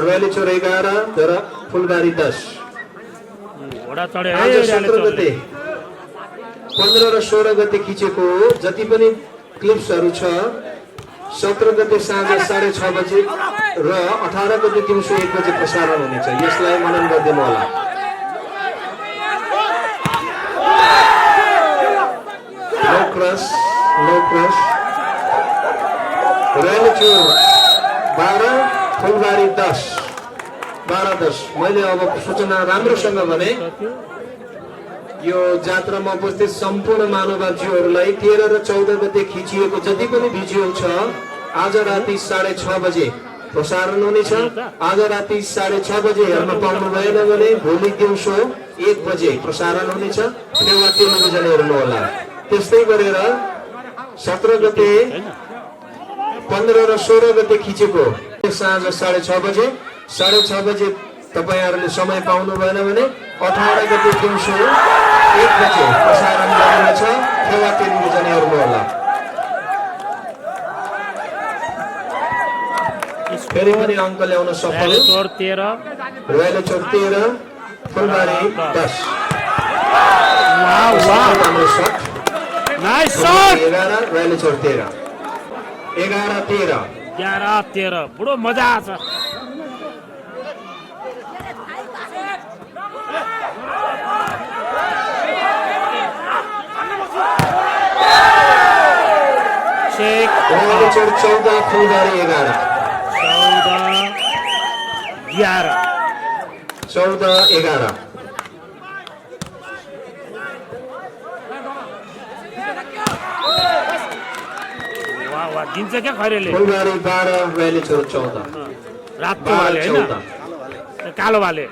रायलेश्वर 11 तर फुलबारी 10 घोडा चढे है आज 17 गते 15 र 16 गते खिचेको जति पनि क्लिप्सहरू छ 17 गते साँझ 6:30 बजे र 18 गते दिउँसो 1 बजे प्रसारण हुनेछ। यसलाई मनन गरिदिनु होला। नो क्रस रायलेश्वर 12 फुलबारी 10 12-10। मैले अब सूचना राम्रोसँग भने यो जात्रामा उपस्थित सम्पूर्ण महानुभावजीहरूलाई 13 र 14 गते खिचिएको जति पनि भिडियो छ आज राति 6:30 बजे प्रसारण हुनेछ। आज राति 6:30 बजे हेर्न पाउनु भएन भने भोलि दिउँसो 1 बजे प्रसारण हुनेछ। फेवा टेलिभिजन हेर्नु होला। त्यस्तै गरेर 17 गते 15 र 16 गते खिचेको साँझ 6:30 बजे 6:30 बजे तपाईहरुले समय पाउनु भएन भने 18 गते दिउँसो 1 बजे प्रसारण गरिनेछ। फेवा टेलिभिजन हेर्नु होला। फेरि पनि अङ्क ल्याउन सफल रायलेश्वर 13 फुलबारी 10 वाह वाह राम्रो शट नाइस शट 11 रायलेश्वर 13 11-13 11-13 बुढो मजा आछ चेक रयाली चोर 14 फुलबारी 11 14-11 14-11 वाह वाह दिन्छ क्या खैरेले फुलबारी 12 रयाली चोर 14 रातो वाले 12 होइन 14 कालो वाले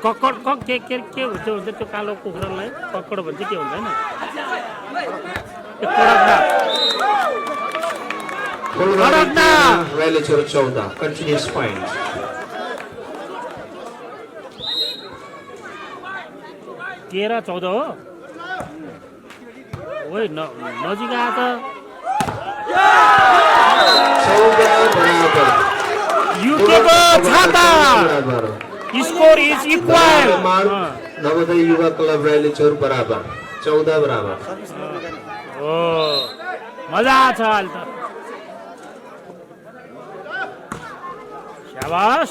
कक्कड के हुन्छ त्यो कालो कुखुरालाई कक्कड भन्छ के हुन्छ होइन त्यो कडकनाथ फुलबारी कडकनाथ 13 रयाली चोर 14 कन्टिन्युस पोइन्ट 13-14 हो ओइ नजिक आए त 14 बराबर युकेको छाता बराबर score is equal Navodaya Yuva club rally चोर बराबर 14 बराबर ओ मजा छ अहिले त शाबाश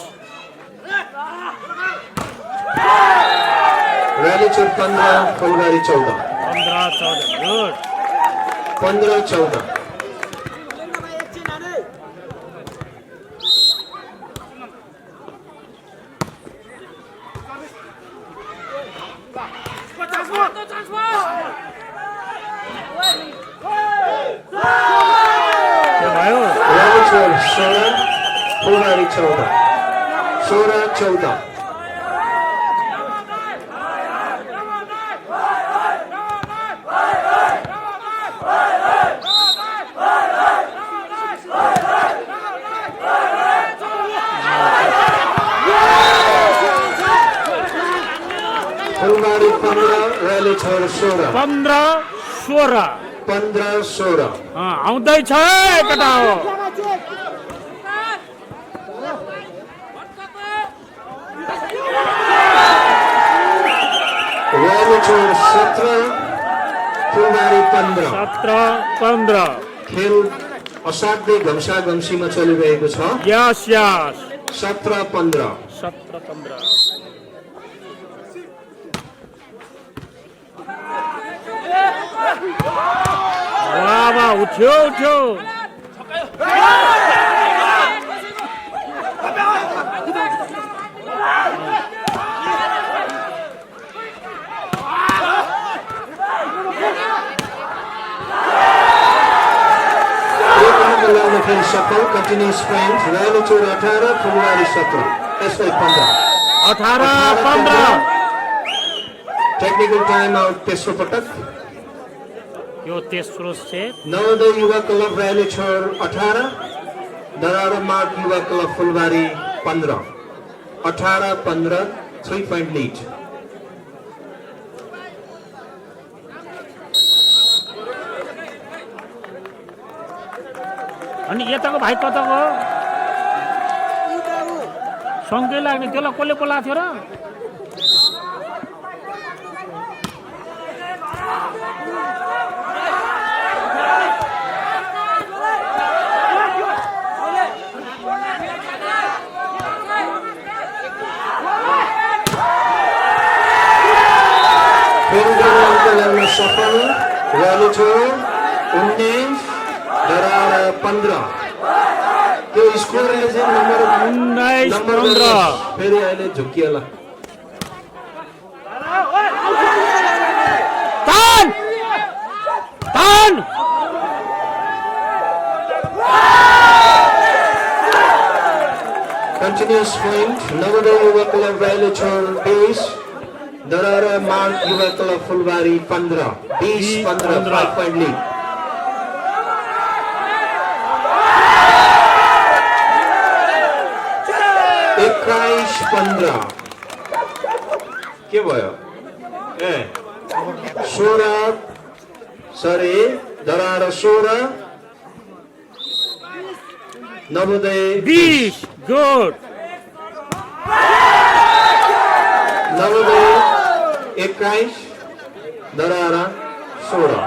रयाली चोर 15 फुलबारी 14 15-14 गुड 15-14 एकछिन हाने के भयो रयाली चोर 16 फुलबारी 14 16-14 फुलबारी 15 रयाली चोर 16 15-16 15-16 आउँदैछ है केटा हो रयाली चोर 17 फुलबारी 15 17-15 खेल असाध्यै घम्साघम्सीमा चलिरहेको छ यस यस 17-15 17-15 वाह वाह उठ्यो खेल सफल कन्टिन्युस पोइन्ट रयाली चोर 18 फुलबारी 17 यसलाई 15 18-15 टेक्निकल टाइम आउट तेस्रो पटक यो तेस्रो set Navodaya Yuva club rally चोर 18 दरारो मार्ग युवा क्लब फुलबारी 15 18-15 3 पोइन्ट लिड अनि यताको भाइ कताको सँगै लाग्ने त्यसलाई कसले बोलाएको थियो र सफल रयाली चोर 19 दरार 15 त्यो स्कोरले चाहिँ नम्बर 19-15 फेरि अहिले झुकिएला तान continuous point Navodaya Yuva club rally चोर 20 दरार मार्ग युवा क्लब फुलबारी 15 20-15 5 पोइन्ट लिड 21-15 के भयो 16 सरी दरार 16 नवोदय 20 गुड नवोदय 21 दरार 16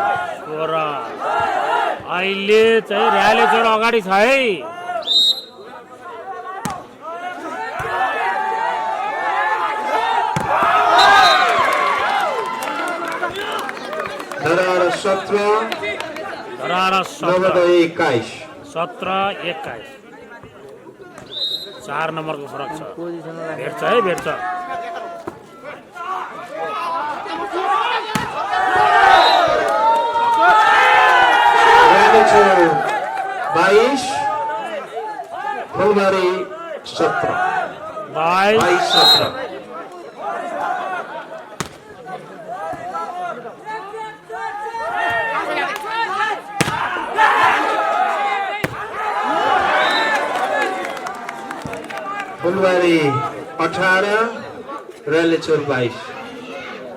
अहिले चाहिँ रयाली चोर अगाडि छ है दरार 17 धरारा 17 नवोदय 21 17-21 4 नम्बरको फरक छ भेट्छ है भेट्छ रामेछोर 22 फुलबारी 17 22 17 फुलबारी 18 रामेछोर 22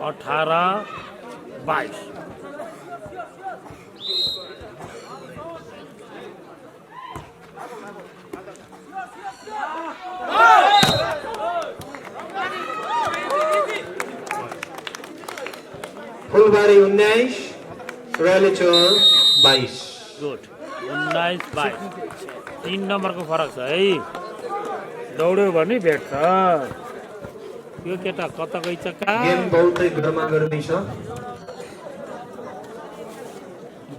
18-22 फुलबारी 19 रामेछोर 22 गुड 19-22 3 नम्बरको फरक छ है दौड्यो भने भेट्छ यो केटा कता गइछ का गेम बहुतै गरमा गर्मी छ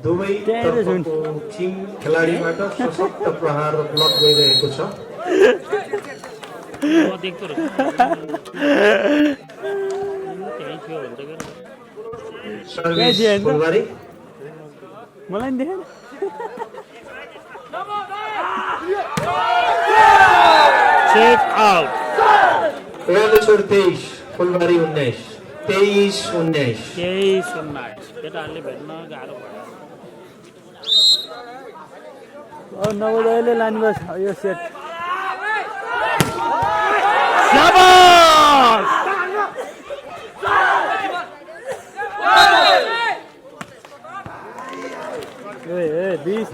दुवै तर्फको टिम खेलाडीबाट सशक्त प्रहार र ब्लक गइरहेको छ म देख्छु र त्यही थियो भन्दै गरेर सर्भिस फुलबारी मलाई नि देखेन चेक आउट रामेछोर 23 फुलबारी 19 23-19 23-19 केटाहरूले भेट्न गाह्रो भयो नवोदयले लानुभयो यो सेट शाबास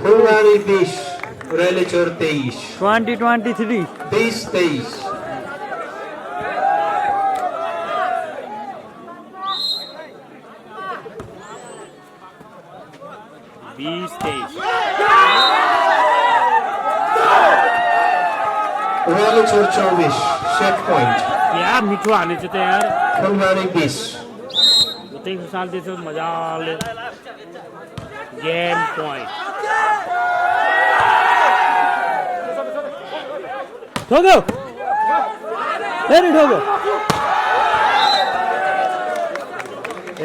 फुलबारी 20 रामेछोर 23 20-23 20-23 20-23 रामेछोर 24 सेट पॉइंट क्या मिठो हालेछ त यार फुलबारी 20 उतै साल दिएछ मजाले गेम पोइन्ट ठोक्यो फेरि ठोक्यो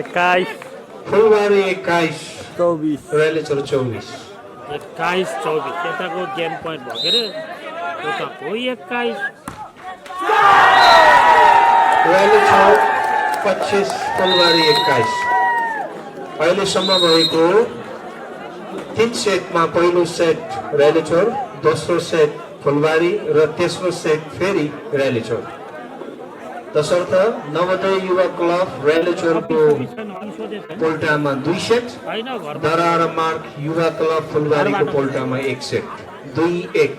21 फुलबारी 21 24 रामेछोर 24 21-24 यताको गेम पोइन्ट भयो के अरे उताको 21 रामेछोर 25 फुलबारी 21 अहिलेसम्म भएको 3 सेटमा पहिलो सेट रामेछोर दोस्रो सेट फुलबारी र तेस्रो सेट फेरि रामेछोर तसर्थ नवोदय युवा क्लब रामेछोरको पोल्टामा 2 सेट दरार मार्ग युवा क्लब फुलबारीको पोल्टामा 1 सेट 2-1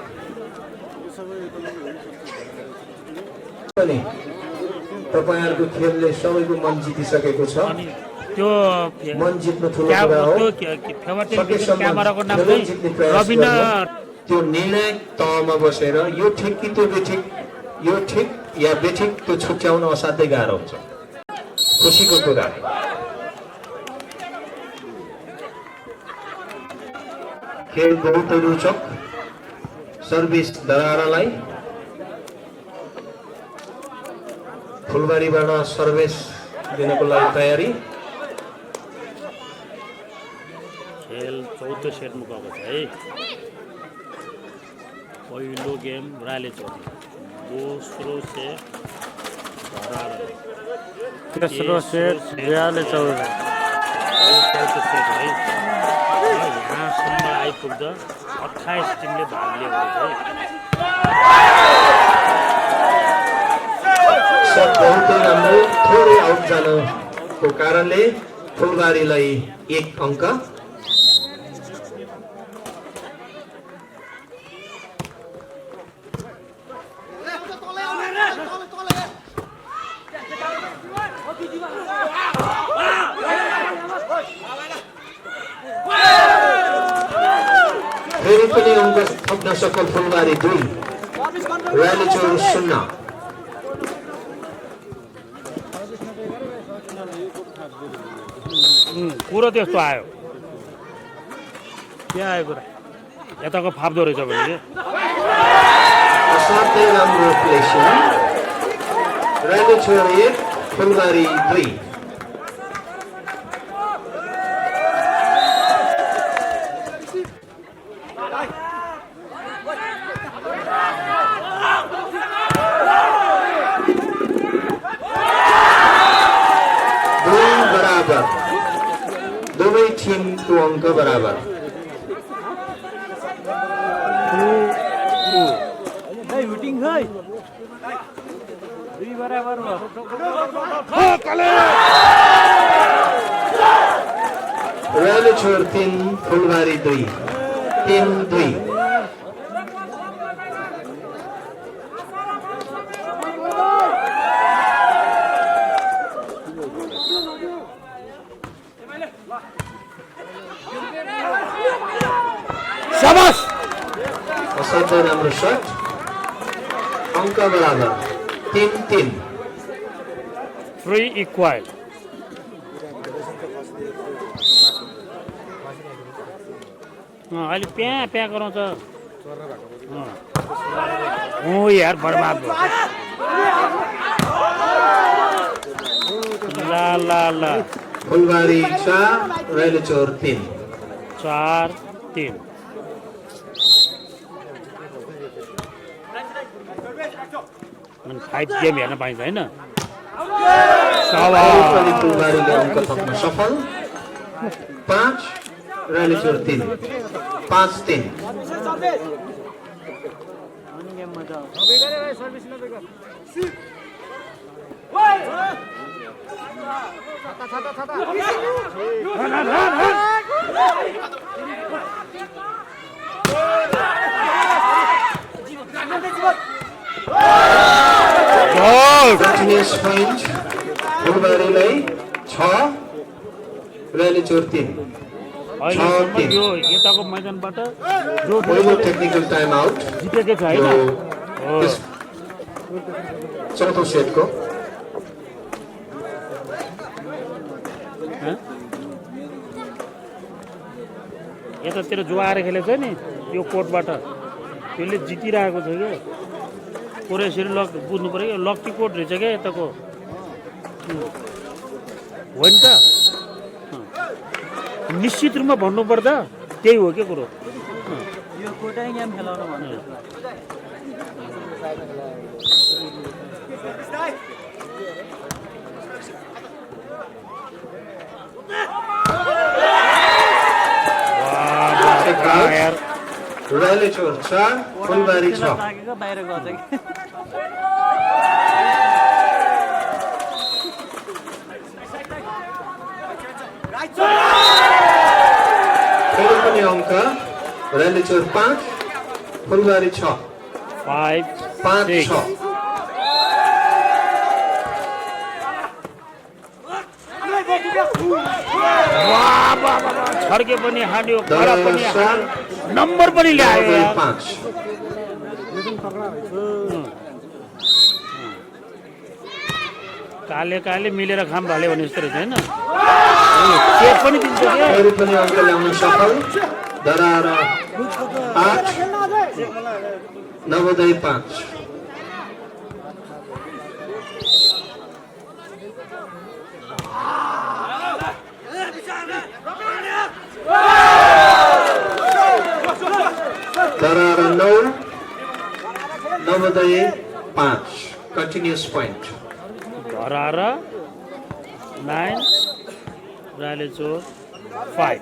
पनि तपाईहरुको खेलले सबैको मन जितिसकेको छ त्यो मन जित्नु ठुलो कुरा हो क्यामेराको नाम चाहिँ रविना त्यो निर्णायक तहमा बसेर यो ठिक कि त्यो बेठिक यो ठिक या बेठिक त्यो छुट्याउन असाध्यै गाह्रो हुन्छ खुसीको कुरा खेल बहुत रोचक सर्भिस दरारालाई फुलबारीबाट सर्भिस दिनको लागि तयारी खेल चौथो सेटमा गएको छ है पहिलो गेम रालेछोर दोस्रो सेट तेस्रो सेट रालेछोर चौथो सेट है यहाँसम्म आइपुग्दा 28 टिमले भाग लिएको छ सब बहुतै राम्रो थोरै आउट जानको कारणले फुलबारीलाई 1 अङ्क फेरि पनि अङ्क थप्न सफल फुलबारी 2 रालेछोर 0 कुरो त्यस्तो आयो के आयो कुरा यताको फाप्दो रहेछ भने असाध्यै राम्रो प्लेसिङ राइलेचर 1 फुलबारी 2 बराबर दुवै टिमको अङ्क बराबर राइलेचर 3 फुलबारी 2 3-2 शाबाश असाध्यै राम्रो शट अङ्क बराबर 3-3 3 इक्वल अहिले प्या प्या गराउँछ हो यार बर्बाद भयो ला ला ला फुलबारी 4 राइलेचर 3 4-3 5 गेम हेर्न पाइन्छ होइन पनि फुलबारीले अङ्क थप्न सफल 5 राइलेचर 3 5-3 कन्टिन्युअस पोइन्ट फुलबारीलाई 6 राइलेचर 3 अहिलेसम्म यो यताको मैदानबाट जो पहिलो टेक्निकल टाइम आउट जितेकै छ होइन चौथो सेटको यतातिर जो आएर खेलेको छ नि यो कोर्टबाट त्यसले जितिरहेको छ क्या कोरेसरी लक बुझ्नु पऱ्यो क्या लक्की कोर्ट रहेछ क्या यताको हो नि त निश्चित रूपमा भन्नुपर्दा त्यही हो के कुरो यो कोटै गेम खेलाउन भन्छ यार राइलेचर 4 फुलबारी 6 ताकेको बाहिर गर्छ कि फेरि पनि अङ्क राइलेचर 5 फुलबारी 6 5-6 छड्के पनि हान्यो खडा पनि हान्यो नम्बर पनि ल्यायो यार। 5 काले काले मिलेर खाम भाले भने जस्तो रहेछ होइन चेक पनि दिन्छ के फेरि पनि अङ्क ल्याउन सफल दरार 8 नवोदय 5 दरार 9 नवोदय 5 कन्टिन्युअस पोइन्ट धरार 9 राइलेचर 5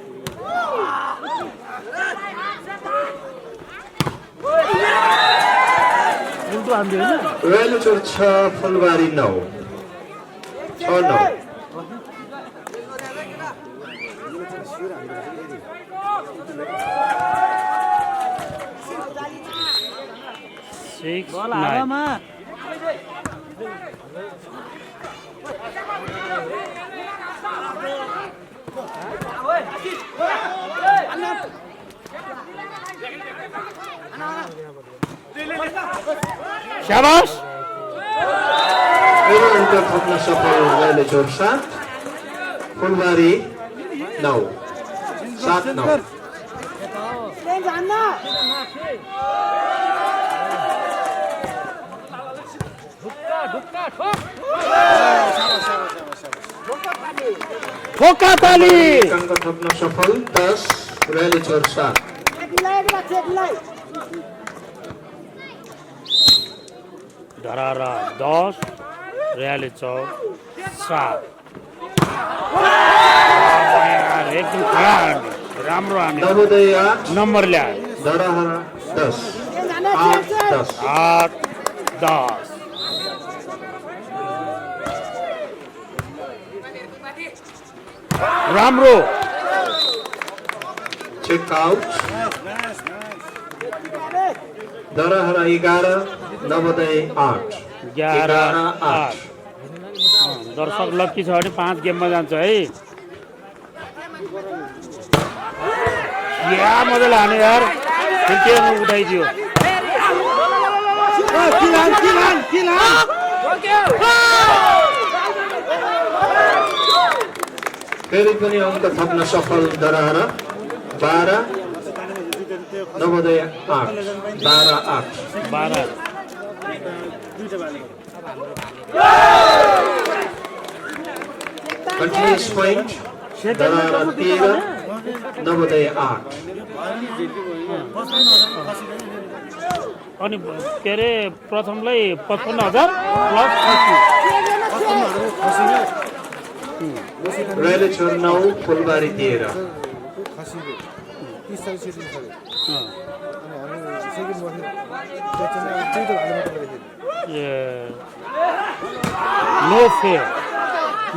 उल्टो हान्थ्यो होइन राइलेचर 6 फुलबारी 9 6-9 6 बल 9 हावामा शाबाश फेरि अङ्क थप्न सफल राइलेचर 7 फुलबारी 9 7-9 ठोका ताली एक अङ्क थप्न सफल 10 रयाली चौर 7 धरारा 10 रयाली चौर 7 एकदम खडा हान्यो राम्रो हान्यो नवोदय 8 नम्बर ल्यायो धराहरा 10 8 10 8 10 राम्रो चेक आउट धराहरा 11 नवोदय 8 11 8 दर्शक लक्की छ भने 5 गेममा जान्छ है क्या मजाले हाने यार फेरि उठाइदियो फेरि पनि अङ्क थप्न सफल धराहरा 12 नवोदय 8 12 8 12 कन्टिन्युस पोइन्ट धराहरा 13 नवोदय 8 अनि के अरे प्रथमलाई 55,000 प्लस 80 रयाली चौर 9 फुलबारी 13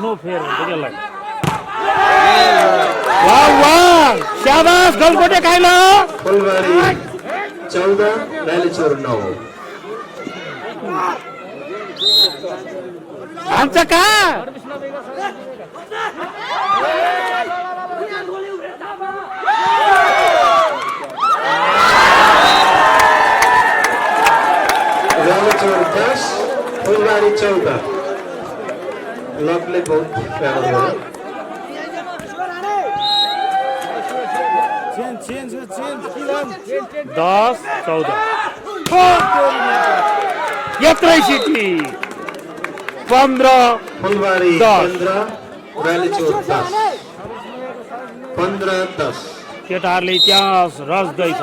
नो फेयर हुन्छ त्यसलाई वाह वाह शाबाश गलकोटे खाइलो फुलबारी 14 रयाली चौर 9 हान्छ कहाँ रयाली चौर 10 फुलबारी 14 लकले बहुत प्यारो भयो 10-14 यत्रै सिटी 15 फुलबारी 10 15 रयाली चौर 10 15 10 केटाहरूले इतिहास रच्दैछ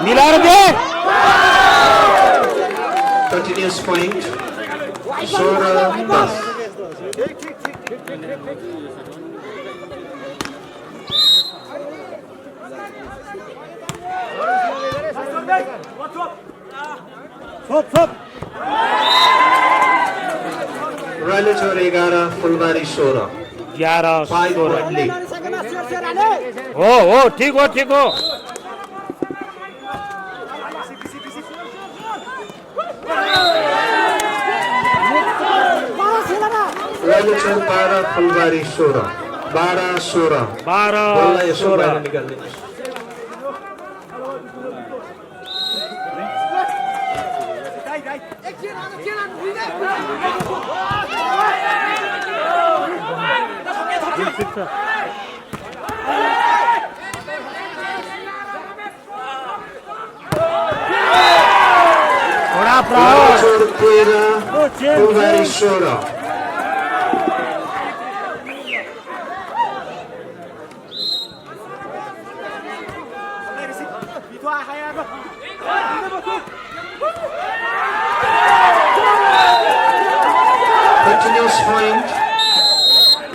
मिलाएर दे कन्टिन्युस पोइन्ट 16 10 रयाली चौर 11 फुलबारी 16 11 5 16 पोइन्ट लिड हो ठीक हो रयाली चौर 12 फुलबारी 16 12 16 बल्ल यसो 12-16 बाहिर निकाल्दिनुहोस् थोड़ा रयाली चौर 13 फुलबारी 16 Continuous point.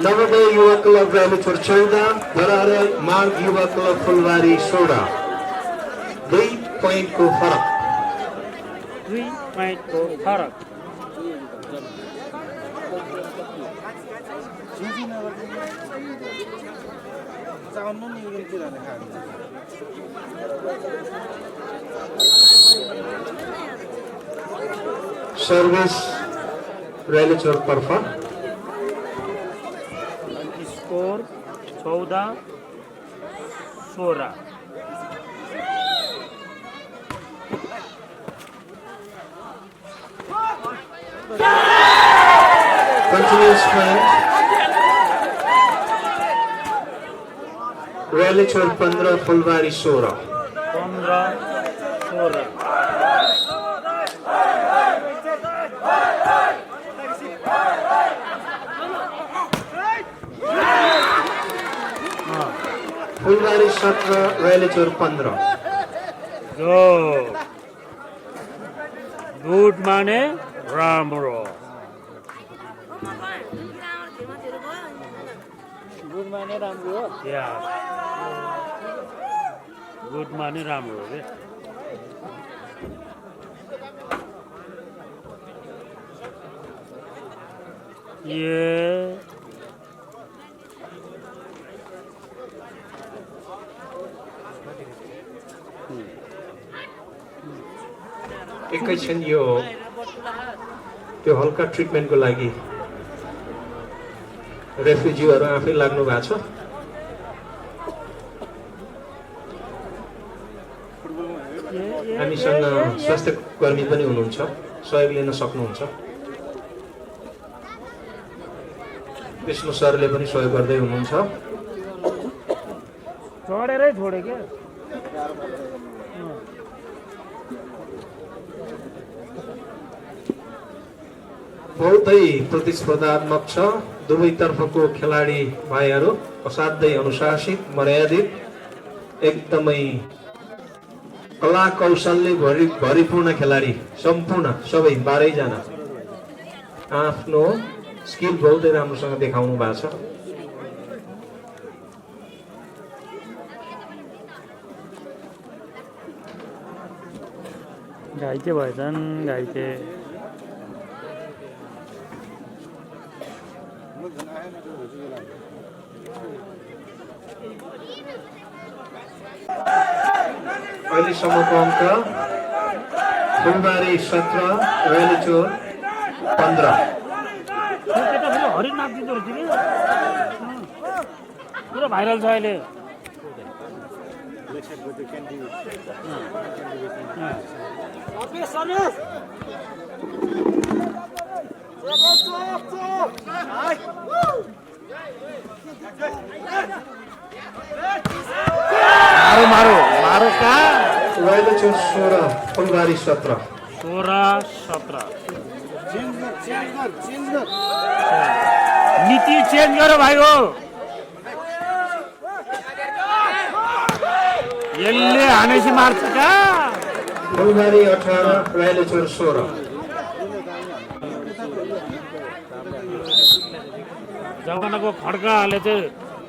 Navodaya Yuva club rally चौर 14 धराहरा मार्ग युवा क्लब फुलबारी 16 2 पोइन्टको फरक 2 पोइन्टको फरक सर्भिस रयाली चौर तर्फ score 14-16 rally Continuous point. Rally Chor 15, Fulbari 16. 15-16 Fulbari 17, Rally Chor 15. Good माने राम्रो गुड माने राम्रो हो या गुड माने राम्रो रे ये एकैछिन यो त्यो हल्का ट्रिटमेन्टको लागि रेफ्युजीहरू आफै लाग्नु भएको छ। हामीसँग स्वास्थ्य कर्मी पनि हुनुहुन्छ, सहयोग लिन सक्नुहुन्छ। विष्णु सरले पनि सहयोग गर्दै हुनुहुन्छ। छोडेरै छोडे क्या बहुतै प्रतिस्पर्धात्मक छ। दुवैतर्फको खेलाडी भाइहरू असाध्यै अनुशासित, मर्यादित, एकदमै कला कौशलले भरिपूर्ण खेलाडी, सम्पूर्ण सबै 12 जना आफ्नो स्किल बहुतै राम्रोसँग देखाउनु भएको छ। घाइते भएछन् घाइते अहिलेसम्मको अङ्क फुलबारी 17, रेलीचोर 15। हरि नाचिँदो रहेछ कि पुरो भाइरल छ अहिले मारो मारो मारो कहाँ रेलीचोर 16, फुलबारी 17। 16-17 नीति चेन्ज गरो भाइ हो यसले हानेसी मार्छ का फुलबारी 18, रेलीचोर 16। जमानाको खड्काले चाहिँ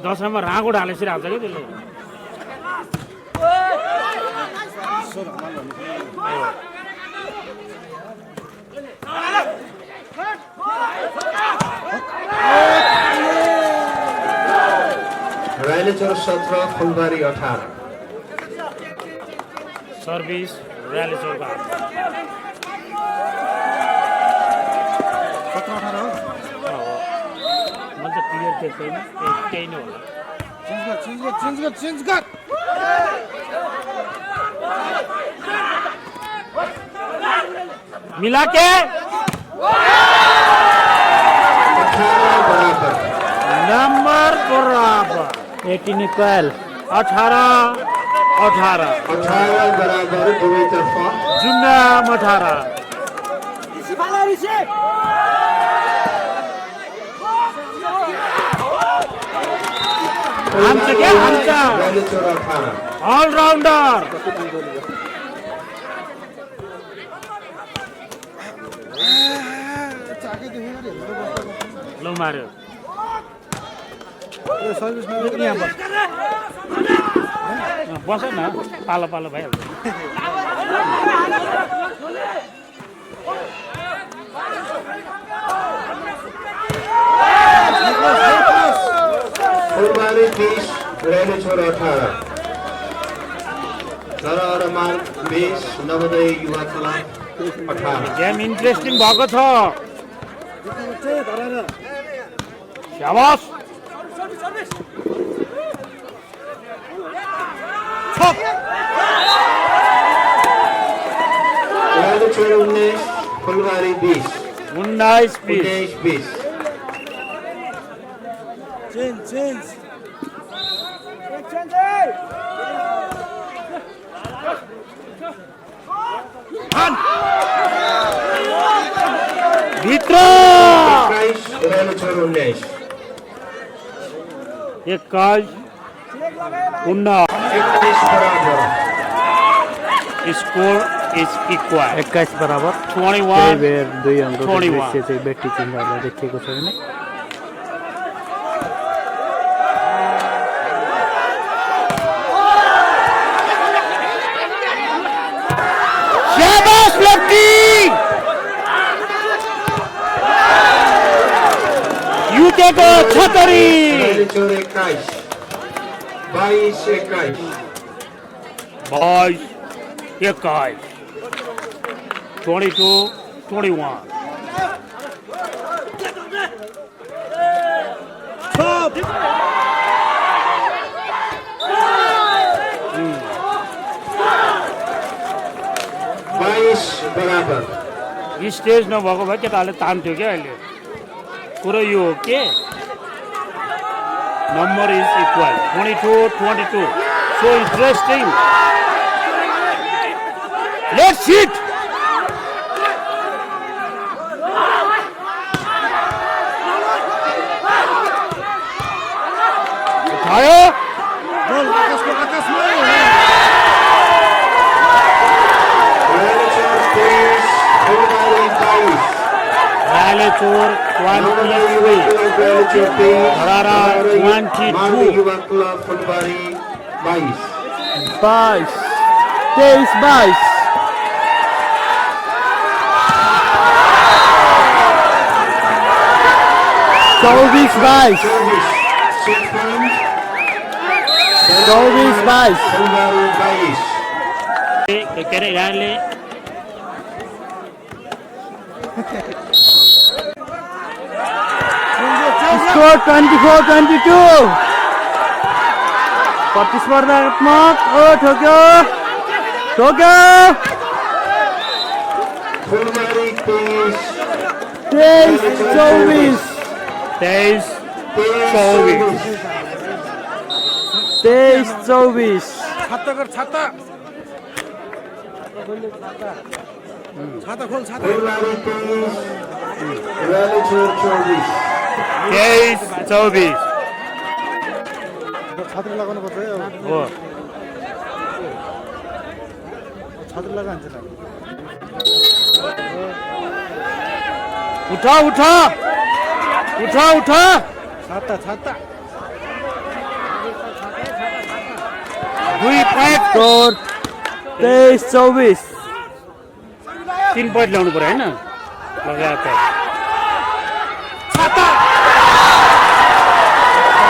दसैँमा राँगो ढालेसी हाल्छ कि त्यसले रेलीचोर 17, फुलबारी 18। सर्भिस रेलीचोरको हात मैले त क्लियर देख्दैन त्यही नै होला मिला के 18 बराबर। नंबर बराबर 18 18 18 18 बराबर दुवैतर्फ। जुन्ना 18 आमचा क्या आमचा रेलीचोर 18। ऑलराउंडर लो मार्यो बस न पालो पालो भइहाल्छ फुलबारी 20, रेलीचोर 18। नरहरमाल 20, Navodaya Yuva club 18। Game interesting भएको छ शाबास रेलीचोर 19, फुलबारी 20। 19 20 19-20। भित्र 21 रामेछोर 19 21 19 21 बराबर स्कोर इज इक्वल 21 बराबर 21 त्यही बेर 2 अङ्कको 21 दृश्य चाहिँ बेटी चिन्हहरूलाई देखिएको छ भने शाबाश लक्की युकेको छतरी रामेछोर 21 22 21 boys 21 22 21 22 बराबर स्टेज नभएको भए केटाहरूले तान्थ्यो क्या अहिले कुरो यो हो के number is equal 22 so interesting let's hit उठायो रामेछोर 23 फुलबारी 22 रालेचोर 23 धरारा 22 युवा क्लब फुलबारी 22 22 23 22 24 22 24 22 फुलबारी 22 के अरे यहाँले स्कोर 24-22 प्रतिस्पर्धात्मक ठोक्यो फुलबारी 23 23-24 23-24 फुलबारी 23 रामेछोर 24 23-24 छात्री लगाउनु पर्छ है हो छात्री लगान्छ ल उठा उठा उठा उठा छाता छाता 2 पोइन्ट स्कोर 23-24 3 पोइन्ट ल्याउनु पर्यो होइन लगातार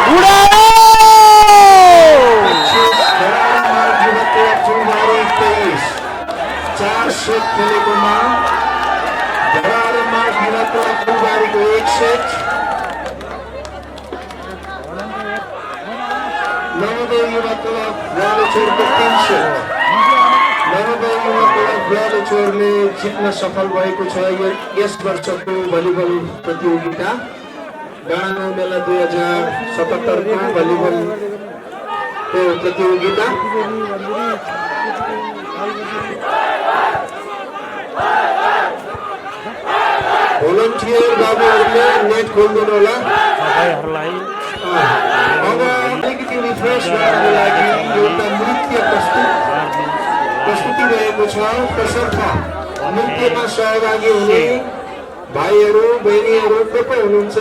उडायो फुलबारी 23 4 सेट खेलेकोमा धरारमा युवा club फुलबारीको 1 set Navodaya Yuva club रामेछोरको 3 set Navodaya Yuva club रामेछोरले जित्न सफल भएको छ यस वर्षको भलिबल प्रतियोगिता डाँडागाउँ मेला 2077 को भलिबलको प्रतियोगिता भोलन्टियर बाबुहरूले नेट खोलिदिनु होला तपाईँहरूलाई अब अलिकति रिफ्रेस गर्नको लागि एउटा नृत्य प्रस्तुति रहेको छ तसर्थ नृत्यमा सहभागी हुने भाइहरू बहिनीहरू को को हुनुहुन्छ